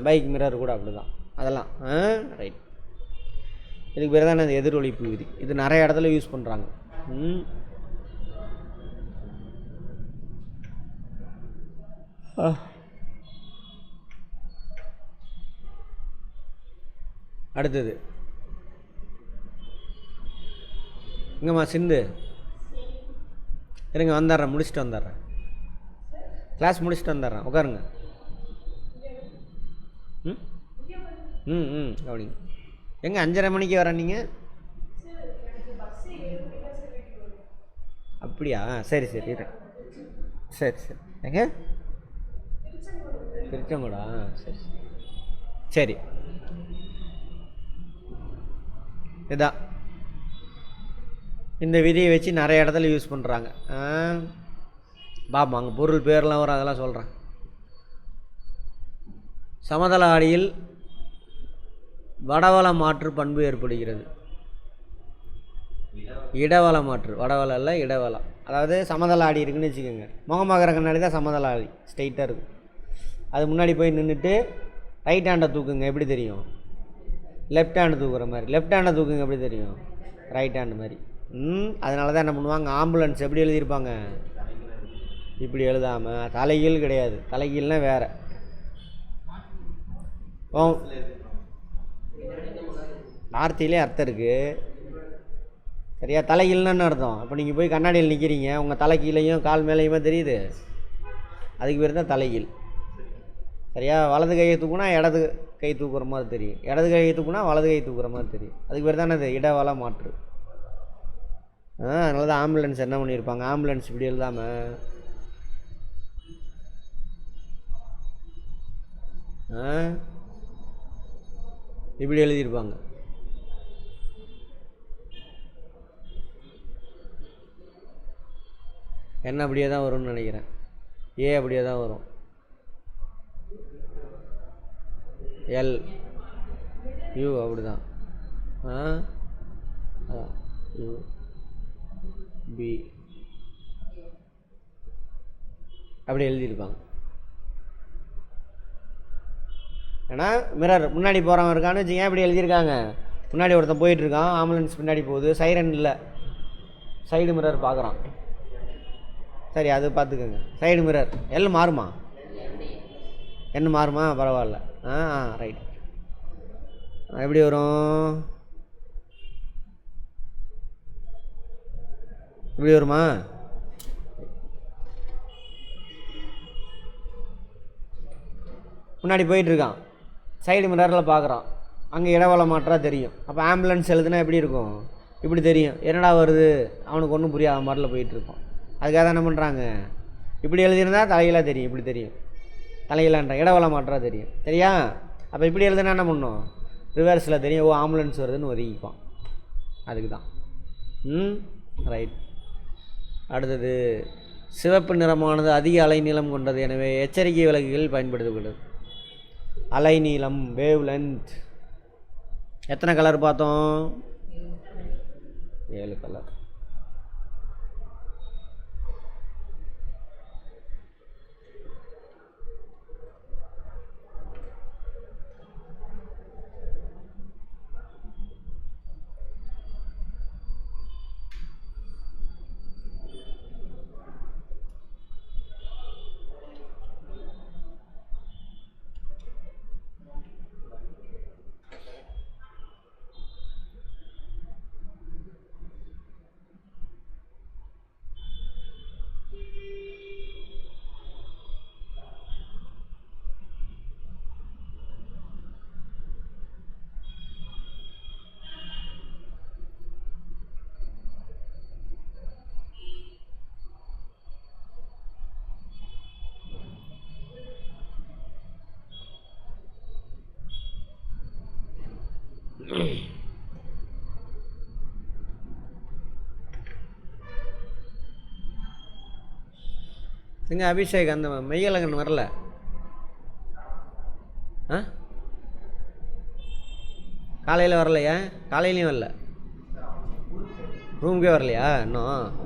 பைக் மிரர் கூட அப்படி தான். அதெல்லாம் ரைட். இதுக்கு பேர் தான் அந்த எதிரொலிப்பு விதி. இது நிறைய இடத்துல யூஸ் பண்ணுறாங்க. அடுத்தது எங்கம்மா சிந்து? இருங்க, வந்துடுறேன், முடிச்சுட்டு வந்துடுறேன். கிளாஸ் முடிச்சுட்டு வந்துடுறேன், உட்காருங்க. அப்படிங்க. எங்கே 5:30 மணிக்கு வரேன் நீங்கள்? அப்படியா? சரி சரி சரி சரி. எங்க? திருச்செங்கோடா? சரி சரி. இதுதான் இந்த விதியை வச்சு நிறைய இடத்துல யூஸ் பண்ணுறாங்க. பாப்பா அங்கே பொருள் பேர்லாம் வரும், அதெல்லாம் சொல்கிறேன். சமதள ஆடியில் வடவள மாற்று பண்பு ஏற்படுகிறது. இடவள மாற்று, வடவளம் இல்லை இடவளம். அதாவது சமதள ஆடி இருக்குன்னு வச்சுக்கோங்க. முகமாகற கண்ணாடி தான் சமதள ஆடி, ஸ்ட்ரைட்டாக இருக்கும். அது முன்னாடி போய் நின்றுட்டு ரைட் ஹேண்டை தூக்குங்க, எப்படி தெரியும்? லெஃப்ட் ஹேண்டு தூக்குற மாதிரி. லெஃப்ட் ஹேண்டை தூக்குங்க, எப்படி தெரியும்? ரைட் ஹேண்டு மாதிரி. அதனால தான் என்ன பண்ணுவாங்க, ஆம்புலன்ஸ் எப்படி எழுதியிருப்பாங்க? இப்படி எழுதாமல். தலைகீழ் கிடையாது, தலைகீழ்னா வேறு. வார்த்தையிலே அர்த்தம் இருக்குது சரியா? தலைகீழ்னு அர்த்தம். இப்போ நீங்கள் போய் கண்ணாடியில் நிற்கிறீங்க, உங்கள் தலை கீழையும் கால் மேலேயுமா தெரியுது, அதுக்கு பேர் தான் தலைகீழ் சரியா? வலது கையை தூக்குனா இடது கை தூக்குற மாதிரி தெரியும், இடது கையை தூக்குனா வலது கை தூக்குற மாதிரி தெரியும். அதுக்கு பேர் தானே அது இடவள மாற்று. அதனால தான் ஆம்புலன்ஸ் என்ன பண்ணியிருப்பாங்க, ஆம்புலன்ஸ் இப்படி எழுதாமல் இப்படி எழுதியிருப்பாங்க. என்ன அப்படியே தான் வரும்னு நினைக்கிறேன். அப்படியே தான் வரும். எல் யூ அப்படி தான். யூ பி அப்படி எழுதியிருப்பாங்க. ஏன்னா மிரர் முன்னாடி போகிறவன் இருக்கான்னு வச்சுக்கேன், இப்படி எழுதியிருக்காங்க. முன்னாடி ஒருத்தன் போயிட்டுருக்கான், ஆம்புலன்ஸ் பின்னாடி போகுது, சைரன் இல்லை, சைடு மிரர் பார்க்குறான். சரி, அது பார்த்துக்கோங்க. சைடு மிரர் எல் மாறுமா? என்ன மாறுமா? பரவாயில்ல. ரைட். எப்படி வரும்? இப்படி வருமா? முன்னாடி போயிட்டுருக்கான், சைடு மிரரில் பார்க்குறான், அங்கே இடவள மாற்றா தெரியும். அப்போ ஆம்புலன்ஸ் எழுதுனா எப்படி இருக்கும்? இப்படி தெரியும். என்னடா வருது, அவனுக்கு ஒன்றும் புரியாத மாதிரில போயிட்டுருப்பான். அதுக்காக தான் என்ன பண்ணுறாங்க, இப்படி எழுதியிருந்தா தலையிலாக தெரியும், இப்படி தெரியும். தலையிலான்ற இடவள மாற்றா தெரியும் சரியா? அப்போ இப்படி எழுதுனா என்ன பண்ணும், ரிவர்ஸில் தெரியும். ஆம்புலன்ஸ் வருதுன்னு ஒதுக்கிப்பான். அதுக்கு தான். ரைட். அடுத்தது, சிவப்பு நிறமானது அதிக அலைநீளம் கொண்டது, எனவே எச்சரிக்கை விளக்குகள் பயன்படுத்தப்படுது. அலைநீளம், வேவ் லென்த். எத்தனை கலர் பார்த்தோம்? 7 கலர். எங்க அபிஷேக் அந்த மெய்யழகன் வரல? காலையில் வரலையா? காலையிலையும் வரல, ரூமுக்கே வரலையா இன்னும்?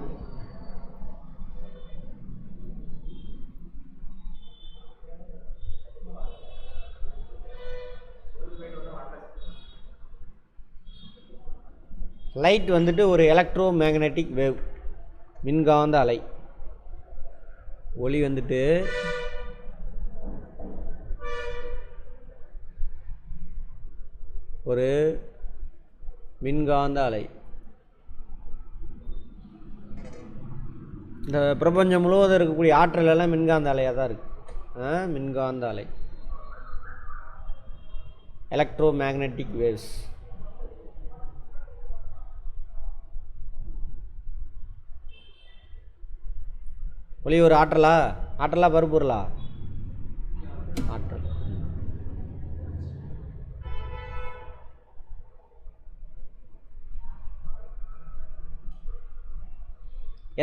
லைட் வந்துட்டு ஒரு எலக்ட்ரோ மேக்னெட்டிக் வேவ், மின்காந்த அலை. ஒளி வந்துட்டு ஒரு மின்காந்த அலை. இந்த பிரபஞ்சம் முழுவதும் இருக்கக்கூடிய ஆற்றல் எல்லாம் மின்காந்த அலையாக தான் இருக்குது. மின்காந்த அலை, எலக்ட்ரோ மேக்னெட்டிக் வேவ்ஸ். ஒளி ஒரு ஆற்றலா? ஆற்றலா பருப்பொருளா? ஆற்றல்.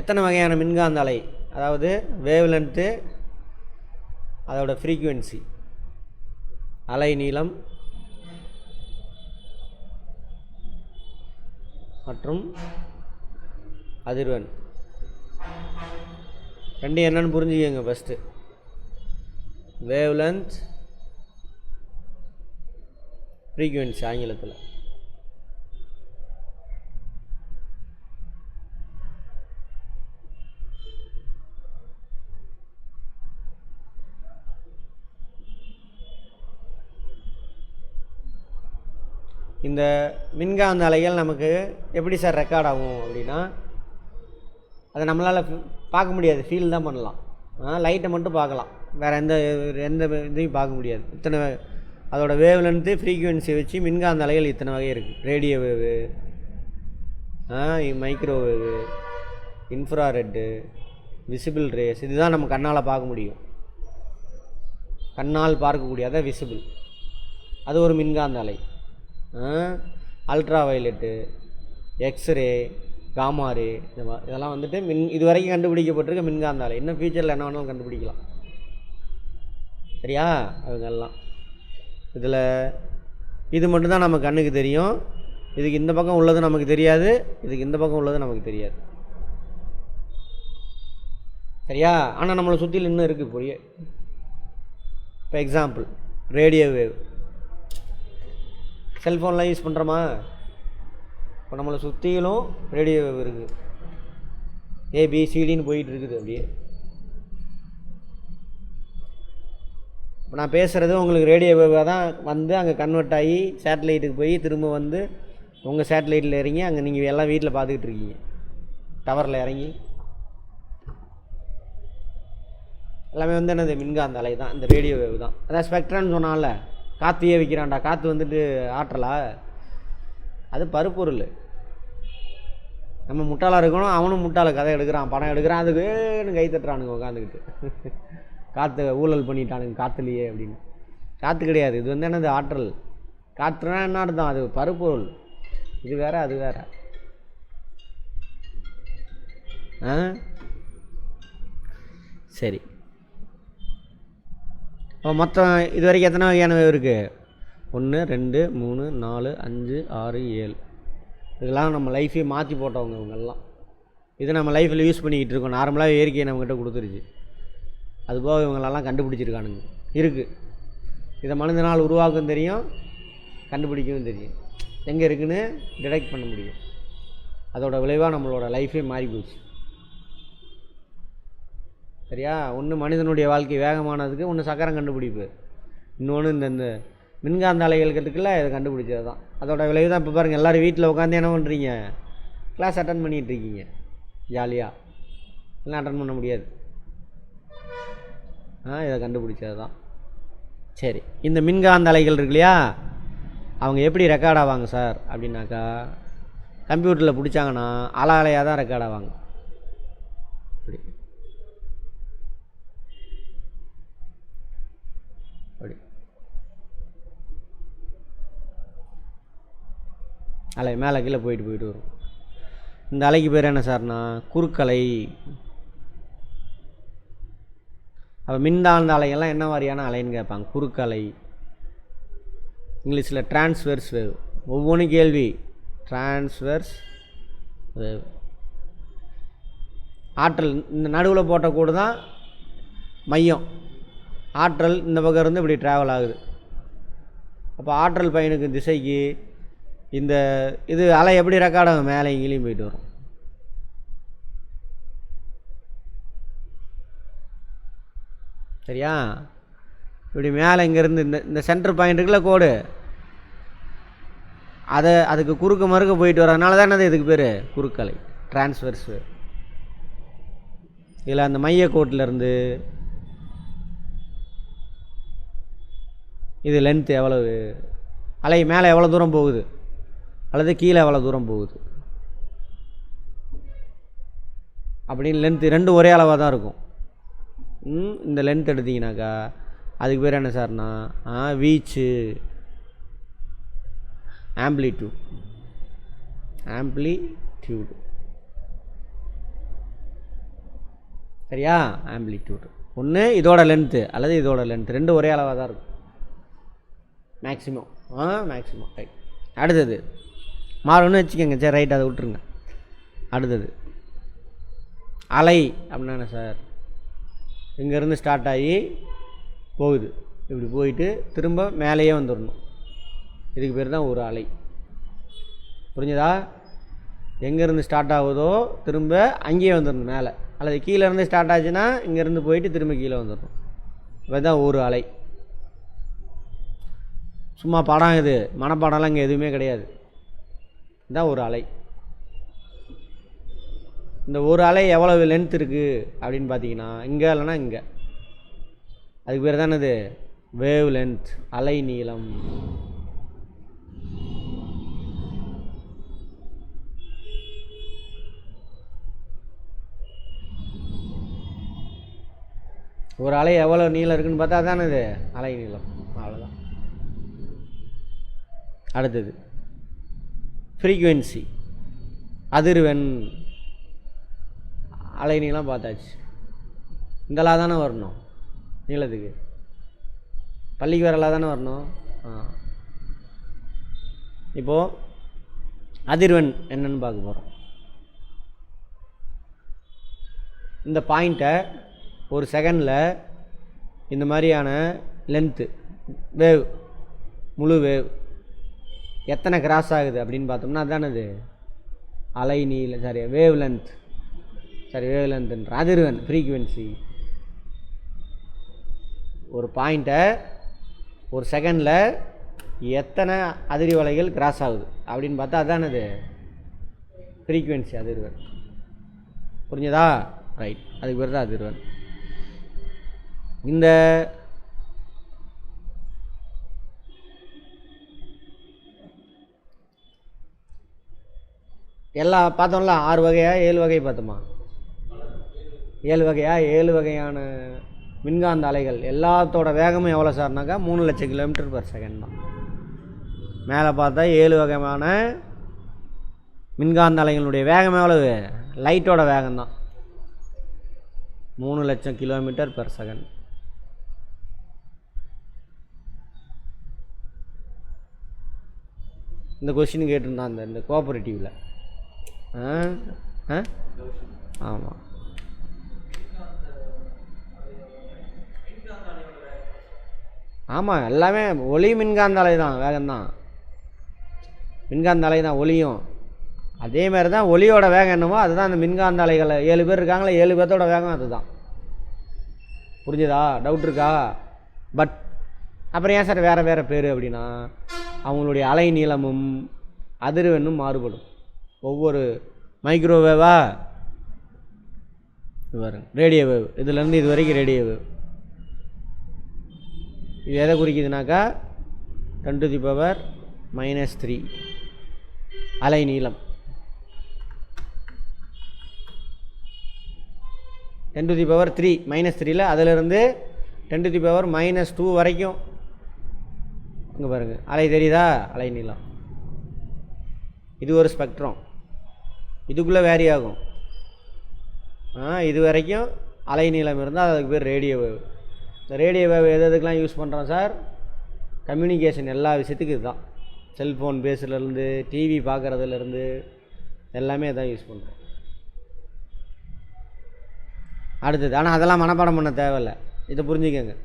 எத்தனை வகையான மின்காந்த அலை, அதாவது வேவ் லென்த்து, அதோட ஃப்ரீக்குவென்சி, அலை நீளம் மற்றும் அதிர்வெண். ரெண்டு என்னன்னு புரிஞ்சுக்கங்க ஃபஸ்ட்டு. வேவ் லென்த், ஃப்ரீக்குவென்சி ஆங்கிலத்தில். இந்த மின்காந்த அலைகள் நமக்கு எப்படி சார் ரெக்கார்ட் ஆகும் அப்படின்னா, அதை நம்மளால் பார்க்க முடியாது, ஃபீல் தான் பண்ணலாம். லைட்டை மட்டும் பார்க்கலாம், வேறு எந்த இதையும் பார்க்க முடியாது. இத்தனை அதோட வேவ் லென்த்து, ஃப்ரீக்குவென்சி வச்சு மின்காந்த அலைகள் இத்தனை வகை இருக்குது. ரேடியோ வேவு, மைக்ரோவேவு, இன்ஃப்ராரெட்டு, விசிபிள் ரேஸ். இதுதான் நம்ம கண்ணால் பார்க்க முடியும், கண்ணால் பார்க்கக்கூடிய, அதான் விசிபிள். அது ஒரு மின்காந்த அலை. அல்ட்ரா வயலட்டு, எக்ஸ்ரே, காமாரே, இதெல்லாம் வந்துட்டு இது வரைக்கும் கண்டுபிடிக்கப்பட்டிருக்க மின்காந்த அலை. இன்னும் ஃபியூச்சரில் என்ன வேணாலும் கண்டுபிடிக்கலாம். சரியா? அதுங்கெல்லாம் இதில் இது மட்டும்தான் நம்ம கண்ணுக்கு தெரியும். இதுக்கு இந்த பக்கம் உள்ளது நமக்கு தெரியாது, இதுக்கு இந்த பக்கம் உள்ளது நமக்கு தெரியாது. சரியா? ஆனால் நம்மளை சுற்றியில் இன்னும் இருக்குது பொரிய. இப்போ எக்ஸாம்பிள், ரேடியோ வேவ். செல்ஃபோன்லாம் யூஸ் பண்ணுறோமா? இப்போ நம்மளை சுற்றிலும் ரேடியோ வேவ் இருக்குது, ஏபிசிடின்னு போயிட்டு இருக்குது அப்படியே. இப்போ நான் பேசுகிறது உங்களுக்கு ரேடியோ வேவாக தான் வந்து அங்கே கன்வெர்ட் ஆகி சேட்டலைட்டுக்கு போய் திரும்ப வந்து உங்கள் சேட்டலைட்டில் இறங்கி அங்கே நீங்கள் எல்லாம் வீட்டில் பார்த்துக்கிட்டு இருக்கீங்க, டவரில் இறங்கி. எல்லாமே வந்து என்னது? மின்காந்த அலை தான், இந்த ரேடியோ வேவ் தான். அதான் ஸ்பெக்ட்ரம்னு சொன்னால, காற்றையே வைக்கிறான்டா, காற்று வந்துட்டு ஆற்றலா? அது பருப்பொருள். நம்ம முட்டாளாக இருக்கணும், அவனும் முட்டாள கதை எடுக்கிறான், படம் எடுக்கிறான், அதுக்குன்னு கை தட்டுறானுங்க உட்காந்துக்கிட்டு. காற்று ஊழல் பண்ணிட்டானுங்க காற்றுலையே அப்படின்னு. காற்று கிடையாது, இது வந்து என்னது? ஆற்றல். காற்றுனா என்ன அர்த்தம்? அது பருப்பொருள். இது வேற, அது வேற. சரி, இப்போ மொத்தம் இது வரைக்கும் எத்தனை வகையான வேவ் இருக்குது? 1 2 3 4 5 6 7. இதெல்லாம் நம்ம லைஃபே மாற்றி போட்டவங்க இவங்கெல்லாம். இது நம்ம லைஃப்பில் யூஸ் பண்ணிக்கிட்டு இருக்கோம். நார்மலாக இயற்கையை நம்மக்கிட்ட கொடுத்துருச்சு. அதுபோக இவங்களெல்லாம் கண்டுபிடிச்சிருக்கானுங்க. இருக்குது, இதை மனிதனால் உருவாக்கவும் தெரியும், கண்டுபிடிக்கவும் தெரியும். எங்கே இருக்குதுன்னு டிடெக்ட் பண்ண முடியும். அதோட விளைவாக நம்மளோட லைஃபே மாறி போச்சு. சரியா? ஒன்று மனிதனுடைய வாழ்க்கை வேகமானதுக்கு, ஒன்று சக்கரம் கண்டுபிடிப்பு, இன்னொன்று இந்த மின்காந்த அலைகளுக்குள்ள இதை கண்டுபிடிச்சது தான். அதோட விளைவு தான். இப்போ பாருங்கள், எல்லோரும் வீட்டில் உட்காந்து என்ன பண்ணுறீங்க? கிளாஸ் அட்டன் பண்ணிகிட்ருக்கீங்க ஜாலியாக. எல்லாம் அட்டன் பண்ண முடியாது. இதை கண்டுபிடிச்சது தான். சரி, இந்த மின்காந்த அலைகள் இருக்கு இல்லையா, அவங்க எப்படி ரெக்கார்ட் ஆவாங்க சார் அப்படின்னாக்கா, கம்ப்யூட்டரில் பிடிச்சாங்கன்னா அலை அலையாக தான் ரெக்கார்ட் ஆவாங்க. அப்படி அப்படி அலை மேலே கீழே போயிட்டு வரும். இந்த அலைக்கு பேர் என்ன சார்னா குறுக்கலை. அப்போ மின்காந்த அலைகள்லாம் என்ன மாதிரியான அலைன்னு கேட்பாங்க? குறுக்கலை. இங்கிலீஷில் டிரான்ஸ்வெர்ஸ் வேவ். ஒவ்வொன்றும் கேள்வி. Transverse wave. ஆற்றல் இந்த நடுவில் போட்ட கூட தான் மையம். ஆற்றல் இந்த பக்கம் இருந்து இப்படி ட்ராவல் ஆகுது. அப்போ ஆற்றல் பயணிக்கும் திசைக்கு இந்த இது அலை எப்படி ரெக்கார்ட் ஆகும், மேலே இங்கேயும் போயிட்டு வரும். சரியா? இப்படி மேலே இங்கேருந்து இந்த சென்டர் பாயிண்ட் இருக்குல்ல கோடு, அதுக்கு குறுக்க மறுக்க போயிட்டு வரதுனால தான் என்னது இதுக்கு பேர் குறுக்கலை, டிரான்ஸ்வர்ஸ். இதில் அந்த மைய கோட்டிலேருந்து இது லென்த் எவ்வளவு, அலை மேலே எவ்வளோ தூரம் போகுது அல்லது கீழே எவ்வளோ தூரம் போகுது அப்படின்னு லென்த்து ரெண்டும் ஒரே அளவாக தான் இருக்கும். இந்த லென்த் எடுத்திங்கனாக்கா அதுக்கு பேர் என்ன சார்னா வீச்சு, ஆம்ப்ளிடியூட். சரியா? ஆம்ப்ளிடியூட் ஒன்று இதோட லென்த்து அல்லது இதோட லென்த் ரெண்டும் ஒரே அளவாக தான் இருக்கும் மேக்ஸிமம். ரைட். அடுத்தது மாறுன்னு வச்சுக்கோங்க. சரி ரைட், அதை விட்டுருங்க. அடுத்தது அலை அப்படின்னா என்ன சார், இங்கேருந்து ஸ்டார்ட் ஆகி போகுது, இப்படி போயிட்டு திரும்ப மேலேயே வந்துடணும். இதுக்கு பேர் தான் ஒரு அலை. புரிஞ்சுதா? எங்கேருந்து ஸ்டார்ட் ஆகுதோ திரும்ப அங்கேயே வந்துடணும் மேலே, அல்லது கீழேருந்து ஸ்டார்ட் ஆச்சுன்னா இங்கேருந்து போயிட்டு திரும்ப கீழே வந்துடணும். இப்போ தான் ஒரு அலை. சும்மா படம், இது மனப்பாடம்லாம் இங்கே எதுவுமே கிடையாது. இதுதான் ஒரு அலை. இந்த ஒரு அலை எவ்வளவு லென்த் இருக்குது அப்படின்னு பார்த்தீங்கன்னா இங்கே இல்லைன்னா இங்கே, அதுக்கு பேர் தான் என்னது வேவ் லென்த், அலை நீளம். ஒரு அலை எவ்வளோ நீளம் இருக்குன்னு பார்த்தா தானே இது அலை நீளம். அவ்வளோதான். அடுத்தது ஃப்ரீக்குவென்சி, அதிர்வெண். அலை நீளம் பார்த்தாச்சு. இங்கெல்லாம் தானே வரணும் நீளத்துக்கு, பள்ளிக்கு வரலாம் தானே வரணும். இப்போது அதிர்வெண் என்னன்னு பார்க்க போகிறோம். இந்த பாயிண்ட்டை ஒரு செகண்டில் இந்த மாதிரியான லென்த்து வேவ், முழு வேவ் எத்தனை கிராஸ் ஆகுது அப்படின்னு பார்த்தோம்னா அதுதானது அலை நீளம். சரி, வேவ் லென்த். சரி, வேவ் லென்த்ன்ற அதிர்வெண், ஃப்ரீக்குவென்சி. ஒரு பாயிண்ட்டை ஒரு செகண்டில் எத்தனை அதிர்வலைகள் கிராஸ் ஆகுது அப்படின்னு பார்த்தா அதுதானது ஃப்ரீக்குவென்சி, அதிர்வெண். புரிஞ்சதா? ரைட், அதுக்கு பேர் தான் அதிர்வெண். இந்த எல்லா பார்த்தோம்ல 6 வகையா 7 வகை பார்த்தோமா? 7 வகையா 7 வகையான மின்காந்த அலைகள் எல்லாத்தோட வேகமும் எவ்வளோ சார்னாக்கா 3 லட்சம் கிலோமீட்டர் பர் செகண்ட் தான். மேலே பார்த்தா 7 வகையான மின்காந்த அலைகளுடைய வேகம் எவ்வளவு? லைட்டோட வேகம்தான் 3 லட்சம் கிலோமீட்டர் பர் செகண்ட். இந்த கொஸ்டின் கேட்டிருந்தான் இந்த கோஆபரேட்டிவில். ஆமாம், ஆமாம், எல்லாமே ஒளி மின்காந்த அலை தான், வேகம்தான் மின்காந்த அலை தான். ஒளியும் அதே மாதிரி தான், ஒளியோட வேகம் என்னமோ அதுதான் அந்த மின்காந்த அலைகள். 7 பேர் இருக்காங்களே, 7 பேர்த்தோட வேகம் அதுதான். புரிஞ்சுதா? டவுட் இருக்கா? பட் அப்புறம் ஏன் சார் வேறு வேறு பேர் அப்படின்னா அவங்களுடைய அலை நீளமும் அதிர்வெண்ணும் மாறுபடும். ஒவ்வொரு மைக்ரோவேவா வரும், ரேடியோ வேவ், இதுலேருந்து இது வரைக்கும் ரேடியோ வேவ். இது எதை குறிக்குதுனாக்கா 10⁻³ அலை நீளம். 10⁻³ அதிலிருந்து 10⁻² வரைக்கும் இங்கே பாருங்கள், அலை தெரியுதா? அலை நீளம். இது ஒரு ஸ்பெக்ட்ரம், இதுக்குள்ளே வேரி ஆகும். இது வரைக்கும் அலை நீளம் இருந்தால் அதுக்கு பேர் ரேடியோ வேவ். இந்த ரேடியோ வேவ் எதுக்கெலாம் யூஸ் பண்ணுறோம் சார்? கம்யூனிகேஷன் எல்லா விஷயத்துக்கும் இதுதான். செல்ஃபோன் பேசுலேருந்து டிவி பார்க்குறதுலேருந்து எல்லாமே இதான் யூஸ் பண்ணுறோம். அடுத்தது, ஆனால் அதெல்லாம் மனப்பாடம் பண்ண தேவையில்லை, இதை புரிஞ்சுக்கோங்க.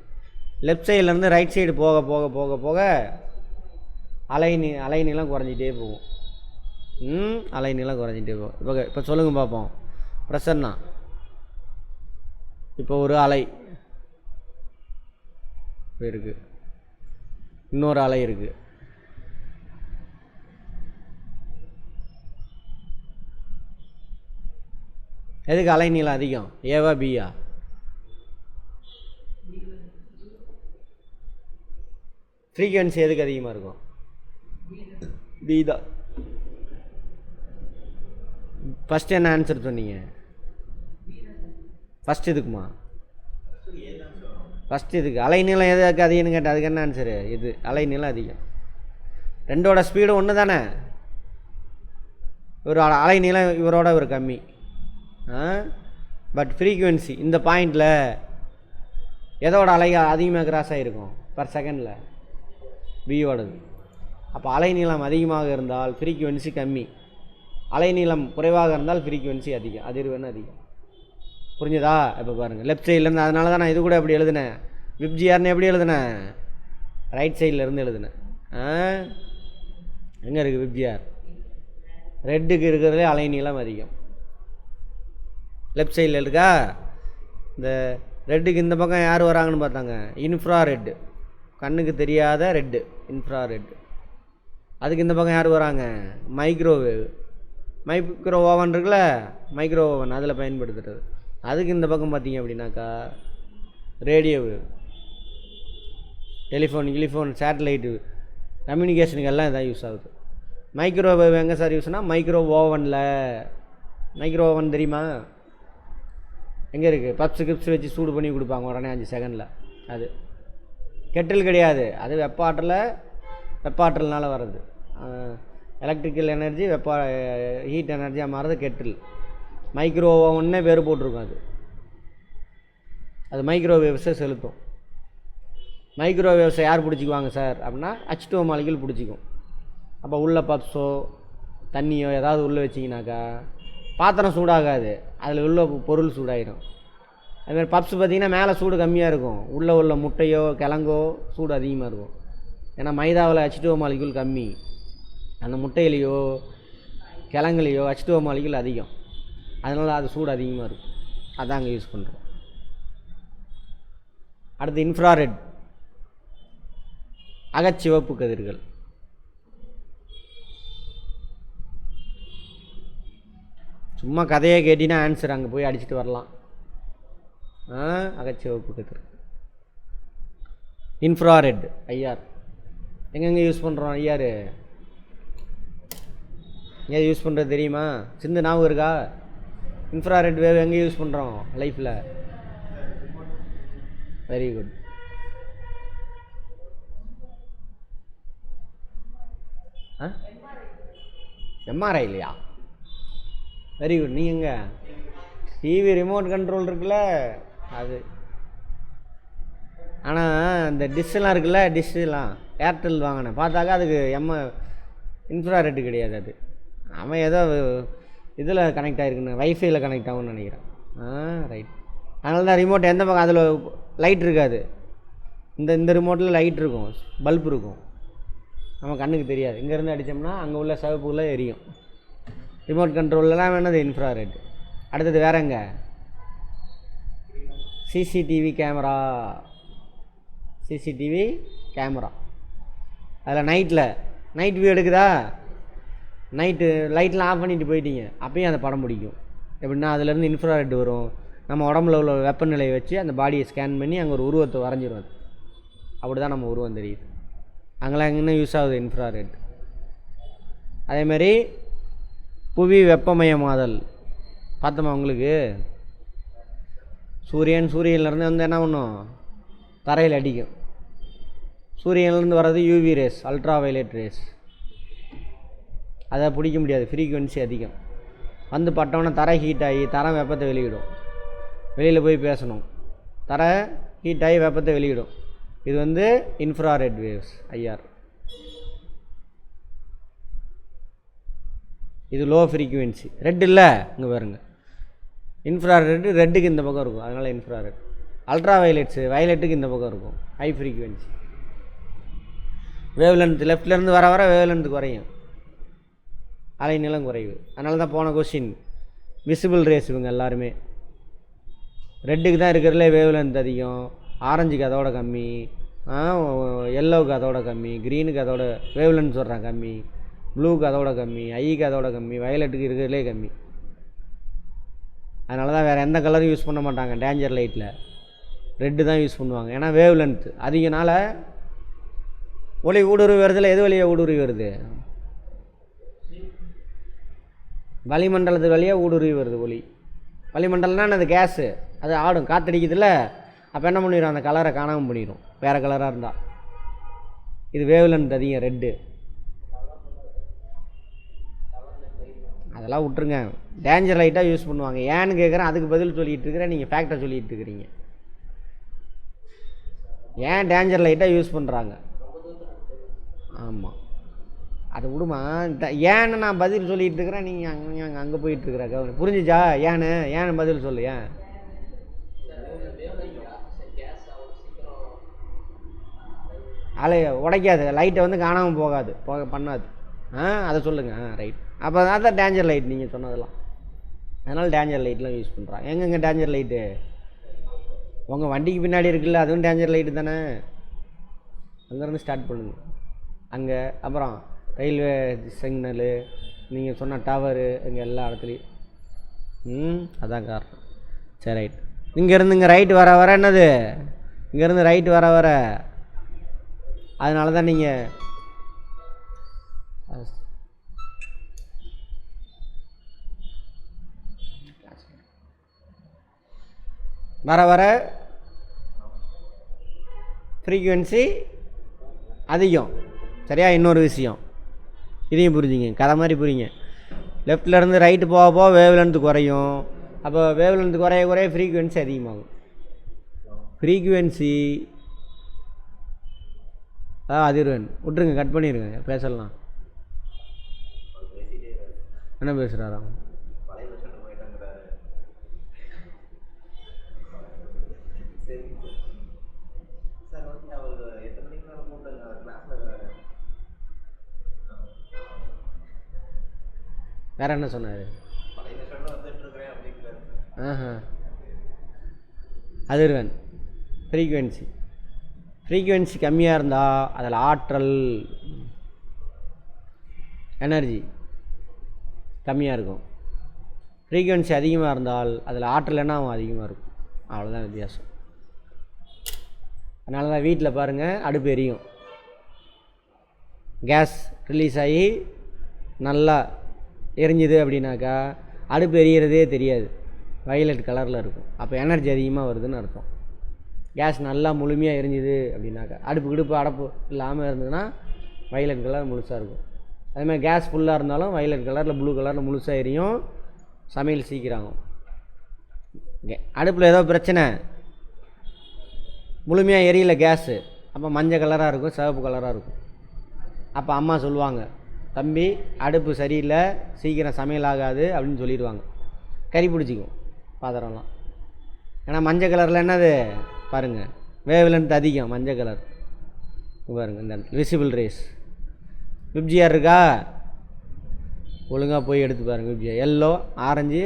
லெஃப்ட் சைட்லேருந்து ரைட் சைடு போக போக போக போக அலைநீளம் குறைஞ்சிட்டே போகும். அலைநீளம் குறைஞ்சிட்டே போகும். இப்போ சொல்லுங்கள் பார்ப்போம். ப்ரெஷர்னா இப்போ ஒரு அலை இருக்குது, இன்னொரு அலை இருக்குது. எதுக்கு அலைநீளம் அதிகம்? ஏவா பியா? ஃப்ரீக்வன்சி எதுக்கு அதிகமாக இருக்கும்? பி தான். ஃபஸ்ட்டு என்ன ஆன்சர் சொன்னீங்க? ஃபஸ்ட் இதுக்குமா? ஃபஸ்ட் இதுக்கு. அலைநீளம் எதுக்கு அதிகம்னு கேட்டால் அதுக்கு என்ன ஆன்சரு? இது அலைநீளம் அதிகம். ரெண்டோட ஸ்பீடு ஒன்று தானே. ஒரு அலைநீளம் இவரோட ஒரு கம்மி. பட் ஃப்ரீக்குவென்சி இந்த பாயிண்டில் எதோட அலை அதிகமாக கிராஸ் ஆகிருக்கும் பர் செகண்டில்? பியோடது. அப்போ அலைநீளம் அதிகமாக இருந்தால் ஃப்ரீக்குவென்சி கம்மி, அலைநீளம் குறைவாக இருந்தால் ஃப்ரீக்குவென்சி அதிகம், அதிர்வெண் அதிகம். புரிஞ்சுதா? இப்போ பாருங்கள், லெஃப்ட் சைட்லேருந்து. அதனால தான் நான் இது கூட எப்படி எழுதுனேன்? விப்ஜிஆர்னு எப்படி எழுதுனேன்? ரைட் சைட்லேருந்து எழுதுனேன். எங்கே இருக்குது விப்ஜிஆர்? ரெட்டுக்கு இருக்கிறதுலே அலைநீளம் அதிகம். லெஃப்ட் சைடில் இருக்கா? இந்த ரெட்டுக்கு இந்த பக்கம் யார் வராங்கன்னு பார்த்தாங்க? இன்ஃப்ரா ரெட்டு, கண்ணுக்கு தெரியாத ரெட்டு, இன்ஃப்ரா ரெட்டு. அதுக்கு இந்த பக்கம் யார் வராங்க? மைக்ரோவேவ். மைக்ரோ ஓவன் இருக்குல்ல, மைக்ரோ ஓவன், அதில் பயன்படுத்துகிறது. அதுக்கு இந்த பக்கம் பார்த்தீங்க அப்படின்னாக்கா ரேடியோ வேவ், டெலிஃபோன், சேட்டலைட்டு, கம்யூனிகேஷனுக்கு எல்லாம் இதான் யூஸ் ஆகுது. மைக்ரோவேவ் எங்கே சார் யூஸ்னால் மைக்ரோ ஓவனில். மைக்ரோ ஓவன் தெரியுமா? எங்கே இருக்குது? பப்ஸு கிப்ஸ் வச்சு சூடு பண்ணி கொடுப்பாங்க உடனே 5 செகண்டில். அது கெட்டில் கிடையாது, அது வெப்பாற்றல்னால வர்றது. எலக்ட்ரிக்கல் எனர்ஜி ஹீட் எனர்ஜியாக மாறுறது கெட்டில். மைக்ரோ ஓவன்னே பேர் போட்டிருக்கும். அது மைக்ரோவேவ்ஸை செலுத்தும். மைக்ரோவேவ்ஸை யார் பிடிச்சிக்குவாங்க சார் அப்படின்னா H2O மாலிக்யூல் பிடிச்சிக்கும். அப்போ உள்ள பப்ஸோ தண்ணியோ ஏதாவது உள்ளே வச்சிங்கனாக்கா பாத்திரம் சூடாகாது, அதில் உள்ள பொருள் சூடாயிடும். அதுமாதிரி பப்ஸ் பார்த்திங்கன்னா மேலே சூடு கம்மியாக இருக்கும், உள்ள முட்டையோ கிழங்கோ சூடு அதிகமாக இருக்கும். ஏன்னா மைதாவில் H2O மாலிக்யூல் கம்மி, அந்த முட்டையிலையோ கிழங்குலையோ H2O மாலிக்யூல் அதிகம், அதனால் அது சூடு அதிகமாக இருக்கும். அதான் அங்கே யூஸ் பண்ணுறோம். அடுத்து இன்ஃப்ராரெட், அகச்சிவப்பு கதிர்கள். சும்மா கதையை கேட்டினா ஆன்சர் அங்கே போய் அடிச்சுட்டு வரலாம். அகச்சிவப்பு கதிர், இன்ஃப்ராரெட், ஐஆர். எங்கெங்கே யூஸ் பண்ணுறோம் ஐஆர்? எங்கே யூஸ் பண்ணுறது தெரியுமா? சிந்து ஞாபகம் இருக்கா? இன்ஃப்ராரெட் வேவ் எங்கே யூஸ் பண்ணுறோம் லைஃப்பில்? Very good. எம்ஆர்ஐ இல்லையா? Very good. நீ எங்கே? டிவி ரிமோட் கண்ட்ரோல் இருக்குல்ல அது. ஆனால் இந்த டிஷ்ஷெல்லாம் இருக்குல்ல, டிஷ்ஷெல்லாம் ஏர்டெல் வாங்கினேன், பார்த்தாக்கா அதுக்கு இன்ஃப்ராரெட்டு கிடையாது. அது அவன் ஏதோ இதில் கனெக்ட் ஆகிருக்குன்னு, வைஃபைல கனெக்ட் ஆகும்னு நினைக்கிறேன். ரைட். அதனால தான் ரிமோட் எந்த பக்கம் அதில் லைட் இருக்காது. இந்த ரிமோட்டில் லைட் இருக்கும், பல்ப் இருக்கும், நம்ம கண்ணுக்கு தெரியாது. இங்கேருந்து அடித்தோம்னா அங்கே உள்ள சிவப்புக்குள்ளே எரியும். ரிமோட் கண்ட்ரோல்லாம் வேணது இன்ஃப்ராரெட். அடுத்தது வேறங்க? CCTV camera. சிசிடிவி கேமரா அதில் நைட் வியூ எடுக்குதா? நைட்டு லைட்லாம் ஆஃப் பண்ணிட்டு போயிட்டீங்க, அப்பயும் அந்த படம் பிடிக்கும். எப்படின்னா அதுலேருந்து இன்ஃப்ராரெட் வரும், நம்ம உடம்புல உள்ள வெப்பநிலையை வச்சு அந்த பாடியை ஸ்கேன் பண்ணி அங்கே ஒரு உருவத்தை வரைஞ்சிரும். அது அப்படி தான் நம்ம உருவம் தெரியுது. அங்கெல்லாம் எங்கன்னா யூஸ் ஆகுது இன்ஃப்ராரெட். அதேமாதிரி புவி வெப்பமயமாதல் பார்த்தோமா உங்களுக்கு? சூரியன்லேருந்து வந்து என்ன பண்ணும்? தரையில் அடிக்கும். சூரியன்லேருந்து வர்றது UV rays, ultra violet race. அதை பிடிக்க முடியாது, ஃப்ரீக்குவென்சி அதிகம். வந்து பட்டோன்னே தரை ஹீட் ஆகி தரை வெப்பத்தை வெளியிடும். வெளியில் போய் பேசணும், தரை ஹீட் ஆகி வெப்பத்தை வெளியிடும். இது வந்து இன்ஃப்ராரெட் வேவ்ஸ், ஐஆர். இது லோ ஃப்ரீக்குவென்சி. ரெட் இல்லை, இங்கே பாருங்கள், இன்ஃப்ராரெட் ரெட்டுக்கு இந்த பக்கம் இருக்கும், அதனால் இன்ஃப்ராரெட். அல்ட்ரா வயலட்ஸு வயலட்டுக்கு இந்த பக்கம் இருக்கும், ஹை ஃப்ரீக்குவென்சி. வேவ் லென்த் லெஃப்ட்லேருந்து வர வர வேவ் லென்த் குறையும், அலை நீளம் குறைவு. அதனால தான் போன கொஸ்டின் விசிபிள் ரேஸ் இவங்க எல்லாருமே. ரெட்டுக்கு தான் இருக்கிறதுலே வேவ் லென்த் அதிகம், ஆரஞ்சுக்கு அதோட கம்மி, எல்லோவுக்கு அதோட கம்மி, க்ரீனுக்கு அதோட வேவ் லென்த் சொல்கிறேன் கம்மி, ப்ளூக்கு அதோட கம்மி, ஐக்கு அதோட கம்மி, வயலட்டுக்கு இருக்கிறதுலே கம்மி. அதனால தான் வேறு எந்த கலரும் யூஸ் பண்ண மாட்டாங்க டேஞ்சர் லைட்டில், ரெட்டு தான் யூஸ் பண்ணுவாங்க. ஏன்னா வேவ் லென்த் அதிகனால ஒளி ஊடுருவி வருதில்ல, எது வழியாக ஊடுருவி வருது? வளிமண்டலத்து வழியாக ஊடுருவி வருது ஒளி. வளிமண்டலம்னா அது கேஸு, அது ஆடும், காற்றடிக்குதுல்ல. அப்போ என்ன பண்ணிடும், அந்த கலரை காணாமல் பண்ணிடும் வேறு கலராக இருந்தால். இது வேவ் லென்த் அதிகம் ரெட்டு. அதெல்லாம் விட்டுருங்க, டேஞ்சர் லைட்டாக யூஸ் பண்ணுவாங்க. ஏன்னு கேட்குறேன், அதுக்கு பதில் சொல்லிகிட்டு இருக்கிறேன், நீங்கள் ஃபேக்டை சொல்லிகிட்டு இருக்கிறீங்க. ஏன் டேஞ்சர் லைட்டாக யூஸ் பண்ணுறாங்க? ஆமாம், அதை விடுமா. ஏன்னு நான் பதில் சொல்லிகிட்டு இருக்கிறேன், நீங்கள் அங்கே போயிட்டுருக்குற கவனம் புரிஞ்சிச்சா? ஏன்னு பதில் சொல்லு. ஏன் அலைய உடைக்காது, லைட்டை வந்து காணாமல் போகாது, பண்ணாது. அதை சொல்லுங்கள். ரைட். அப்போ அதான் டேஞ்சர் லைட் நீங்கள் சொன்னதெல்லாம். அதனால் டேஞ்சர் லைட்லாம் யூஸ் பண்ணுறாங்க. எங்கெங்கே டேஞ்சர் லைட்டு? உங்கள் வண்டிக்கு பின்னாடி இருக்குல்ல, அதுவும் டேஞ்சர் லைட்டு தானே. அங்கேருந்து ஸ்டார்ட் பண்ணுங்க. அங்கே அப்புறம் ரயில்வே சிக்னலு, நீங்கள் சொன்ன டவரு, இங்கே எல்லா இடத்துலையும். அதான் காரணம். சரி, ரைட். இங்கேருந்து இங்கே ரைட்டு வர வர என்னது, இங்கேருந்து ரைட்டு வர வர, அதனால தான் நீங்கள் வர வர ஃப்ரீக்குவென்சி அதிகம். சரியா? இன்னொரு விஷயம் இதையும் புரிஞ்சுங்க, கதை மாதிரி புரியுங்க. லெஃப்ட்லேருந்து ரைட்டு போக போக வேவ் லென்த் குறையும். அப்போ வேவ் லென்த் குறைய குறைய ஃப்ரீக்குவென்சி அதிகமாகும். ஃப்ரீக்குவென்சி அதிர்வெண் விட்டுருங்க, கட் பண்ணிடுங்க, பேசலாம். என்ன பேசுகிறாராம்? வேற என்ன சொன்னார்? அதிர்வெண் ஃப்ரீக்குவென்சி கம்மியாக இருந்தால் அதில் ஆற்றல் எனர்ஜி கம்மியாக இருக்கும். ஃப்ரீக்குவென்சி அதிகமாக இருந்தால் அதில் ஆற்றல் என்ன அதிகமாக இருக்கும். அவ்வளோதான் வித்தியாசம். அதனால தான் வீட்டில் பாருங்கள், அடுப்பு எரியும், கேஸ் ரிலீஸ் ஆகி நல்லா எரிஞ்சுது அப்படின்னாக்கா அடுப்பு எரியறதே தெரியாது, வயலட் கலரில் இருக்கும். அப்போ எனர்ஜி அதிகமாக வருதுன்னு அர்த்தம். கேஸ் நல்லா முழுமையாக எரிஞ்சுது அப்படின்னாக்கா, அடுப்பு அடப்பு இல்லாமல் இருந்ததுன்னா வயலட் கலர் முழுசாக இருக்கும். அதேமாதிரி கேஸ் ஃபுல்லாக இருந்தாலும் வயலட் கலரில் ப்ளூ கலரில் முழுசாக எரியும், சமையல் சீக்கிரம். அடுப்பில் ஏதோ பிரச்சனை, முழுமையாக எரியல கேஸு, அப்போ மஞ்சள் கலராக இருக்கும், சிவப்பு கலராக இருக்கும். அப்போ அம்மா சொல்லுவாங்க, தம்பி அடுப்பு சரியில்லை, சீக்கிரம் சமையல் ஆகாது அப்படின்னு சொல்லிடுவாங்க. கறி பிடிச்சிக்கும் பாத்திரம்லாம். ஏன்னா மஞ்சள் கலரில் என்னது பாருங்கள், வேவ் லென்த் அதிகம் மஞ்சள் கலர். பாருங்கள் இந்த விசிபிள் ரேஸ். விப்ஜிஆர் இருக்கா? ஒழுங்காக போய் எடுத்து பாருங்கள். விப்ஜிஆர் எல்லோ ஆரஞ்சு